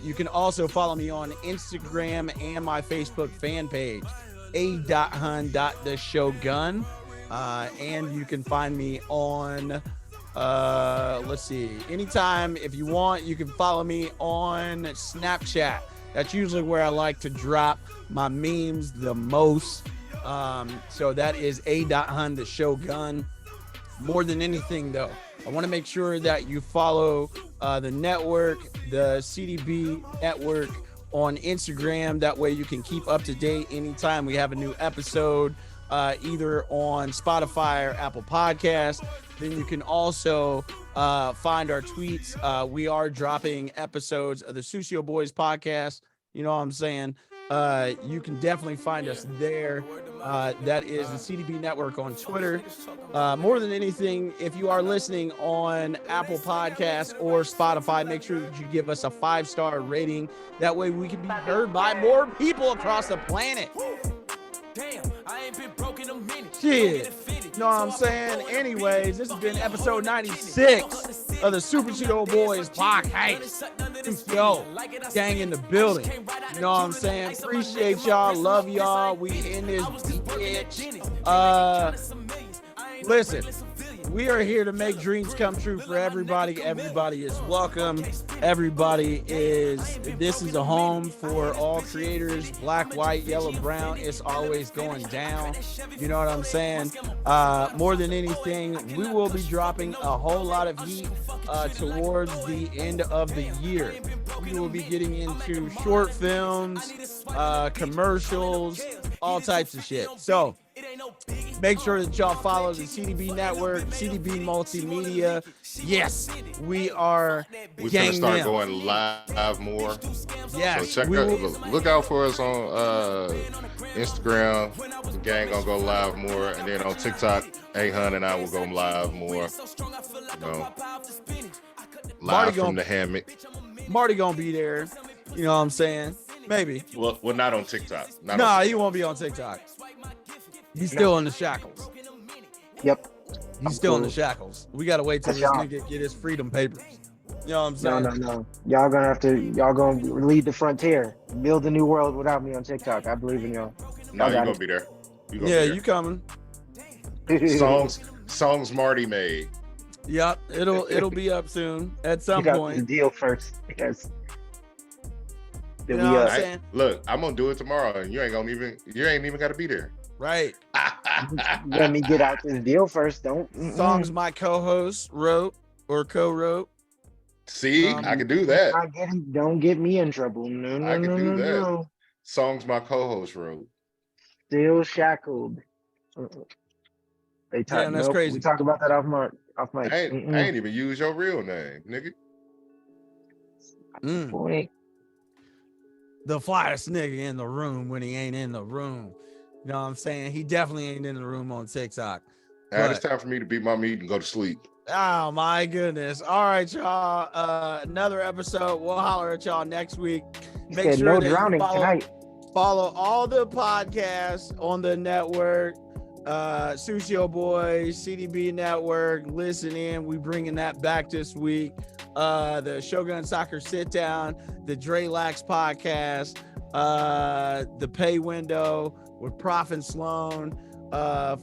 You can also follow me on Instagram and my Facebook fan page, a.hun.theshogun. And you can find me on let's see, anytime if you want, you can follow me on Snapchat. That's usually where I like to drop my memes the most. So that is a.hun the Shogun. More than anything though, I want to make sure that you follow the network, the CDB network on Instagram. That way you can keep up to date anytime we have a new episode, either on Spotify or Apple Podcasts. Then you can also find our tweets. We are dropping episodes of the Sucio Boyz podcast. You know what I'm saying? You can definitely find us there. That is the CDB Network on Twitter. More than anything, if you are listening on Apple Podcasts or Spotify, make sure that you give us a 5-star rating. That way we can be heard by more people across the planet. Shit. You know what I'm saying? Anyways, this has been episode 96 of the Sucio Boyz podcast. Yo, gang in the building. You know what I'm saying? Appreciate y'all. Love y'all. We in this bitch. Listen, we are here to make dreams come true for everybody. Everybody is welcome. This is a home for all creators, black, white, yellow, brown. It's always going down. You know what I'm saying? More than anything, we will be dropping a whole lot of heat towards the end of the year. We will be getting into short films, commercials, all types of shit. So make sure that y'all follow the CDB Network, CDB Multimedia. Yes, we are. We're gonna start going live more. Yes, so look out for us on Instagram. The gang gonna go live more, and then on TikTok, 800 and I will go live more. You know, live from the hammock. Marty gonna be there. You know what I'm saying? Maybe. Well, not on TikTok. He won't be on TikTok. He's still in the shackles. Yep. He's still in the shackles. We gotta wait till this nigga get his freedom papers. You know what I'm saying? No. Y'all gonna lead the frontier. Build a new world without me on TikTok. I believe in y'all. No, you're gonna be there. You coming. Songs Marty made. Yep, it'll be up soon at some point. The deal first. Yes. Look, I'm gonna do it tomorrow, and you ain't even gotta be there. Right. Let me get out this deal first. Songs my co-host wrote or co-wrote. See, I can do that. Don't get me in trouble. No, I can do that. No. Songs my co-host wrote. Still shackled. Damn, that's crazy. We talk about that off mic. I ain't even use your real name, nigga. Point. The flyest nigga in the room when he ain't in the room. You know what I'm saying? He definitely ain't in the room on TikTok. It's time for me to beat my meat and go to sleep. Oh my goodness. All right, y'all. Another episode. We'll holler at y'all next week. Make sure that drowning tonight. Follow all the podcasts on the network. Sucio Boyz, CDB Network. Listen in. We bringing that back this week. The Shogun Soccer Sit Down, the Dre Lax podcast, the Pay Window with Prof and Sloan,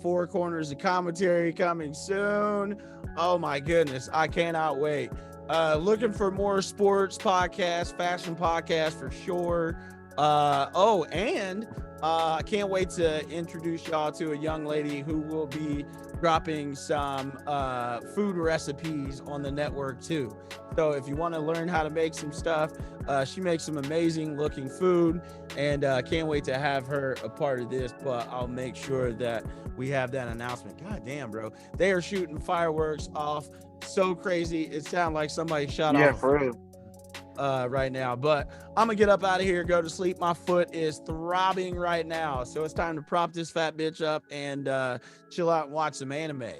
Four Corners of Commentary coming soon. Oh my goodness, I cannot wait. Looking for more sports podcasts, fashion podcasts for sure. And I can't wait to introduce y'all to a young lady who will be dropping some food recipes on the network too. So if you want to learn how to make some stuff, she makes some amazing looking food, and can't wait to have her a part of this. But I'll make sure that we have that announcement. God damn, bro. They are shooting fireworks off so crazy. It sounds like somebody shot off for real. Right now, but I'm gonna get up out of here, go to sleep. My foot is throbbing right now, so it's time to prop this fat bitch up and chill out and watch some anime.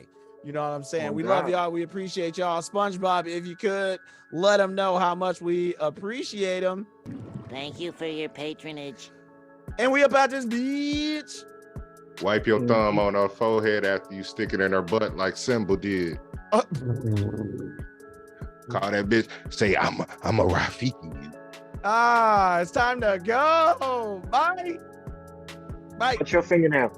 You know what I'm saying? We love y'all. We appreciate y'all. SpongeBob, if you could let them know how much we appreciate them. Thank you for your patronage. And we about this bitch. Wipe your thumb on her forehead after you stick it in her butt like Simba did. Call that bitch. Say I'm a Rafiki. It's time to go. Bye. What's your fingernail?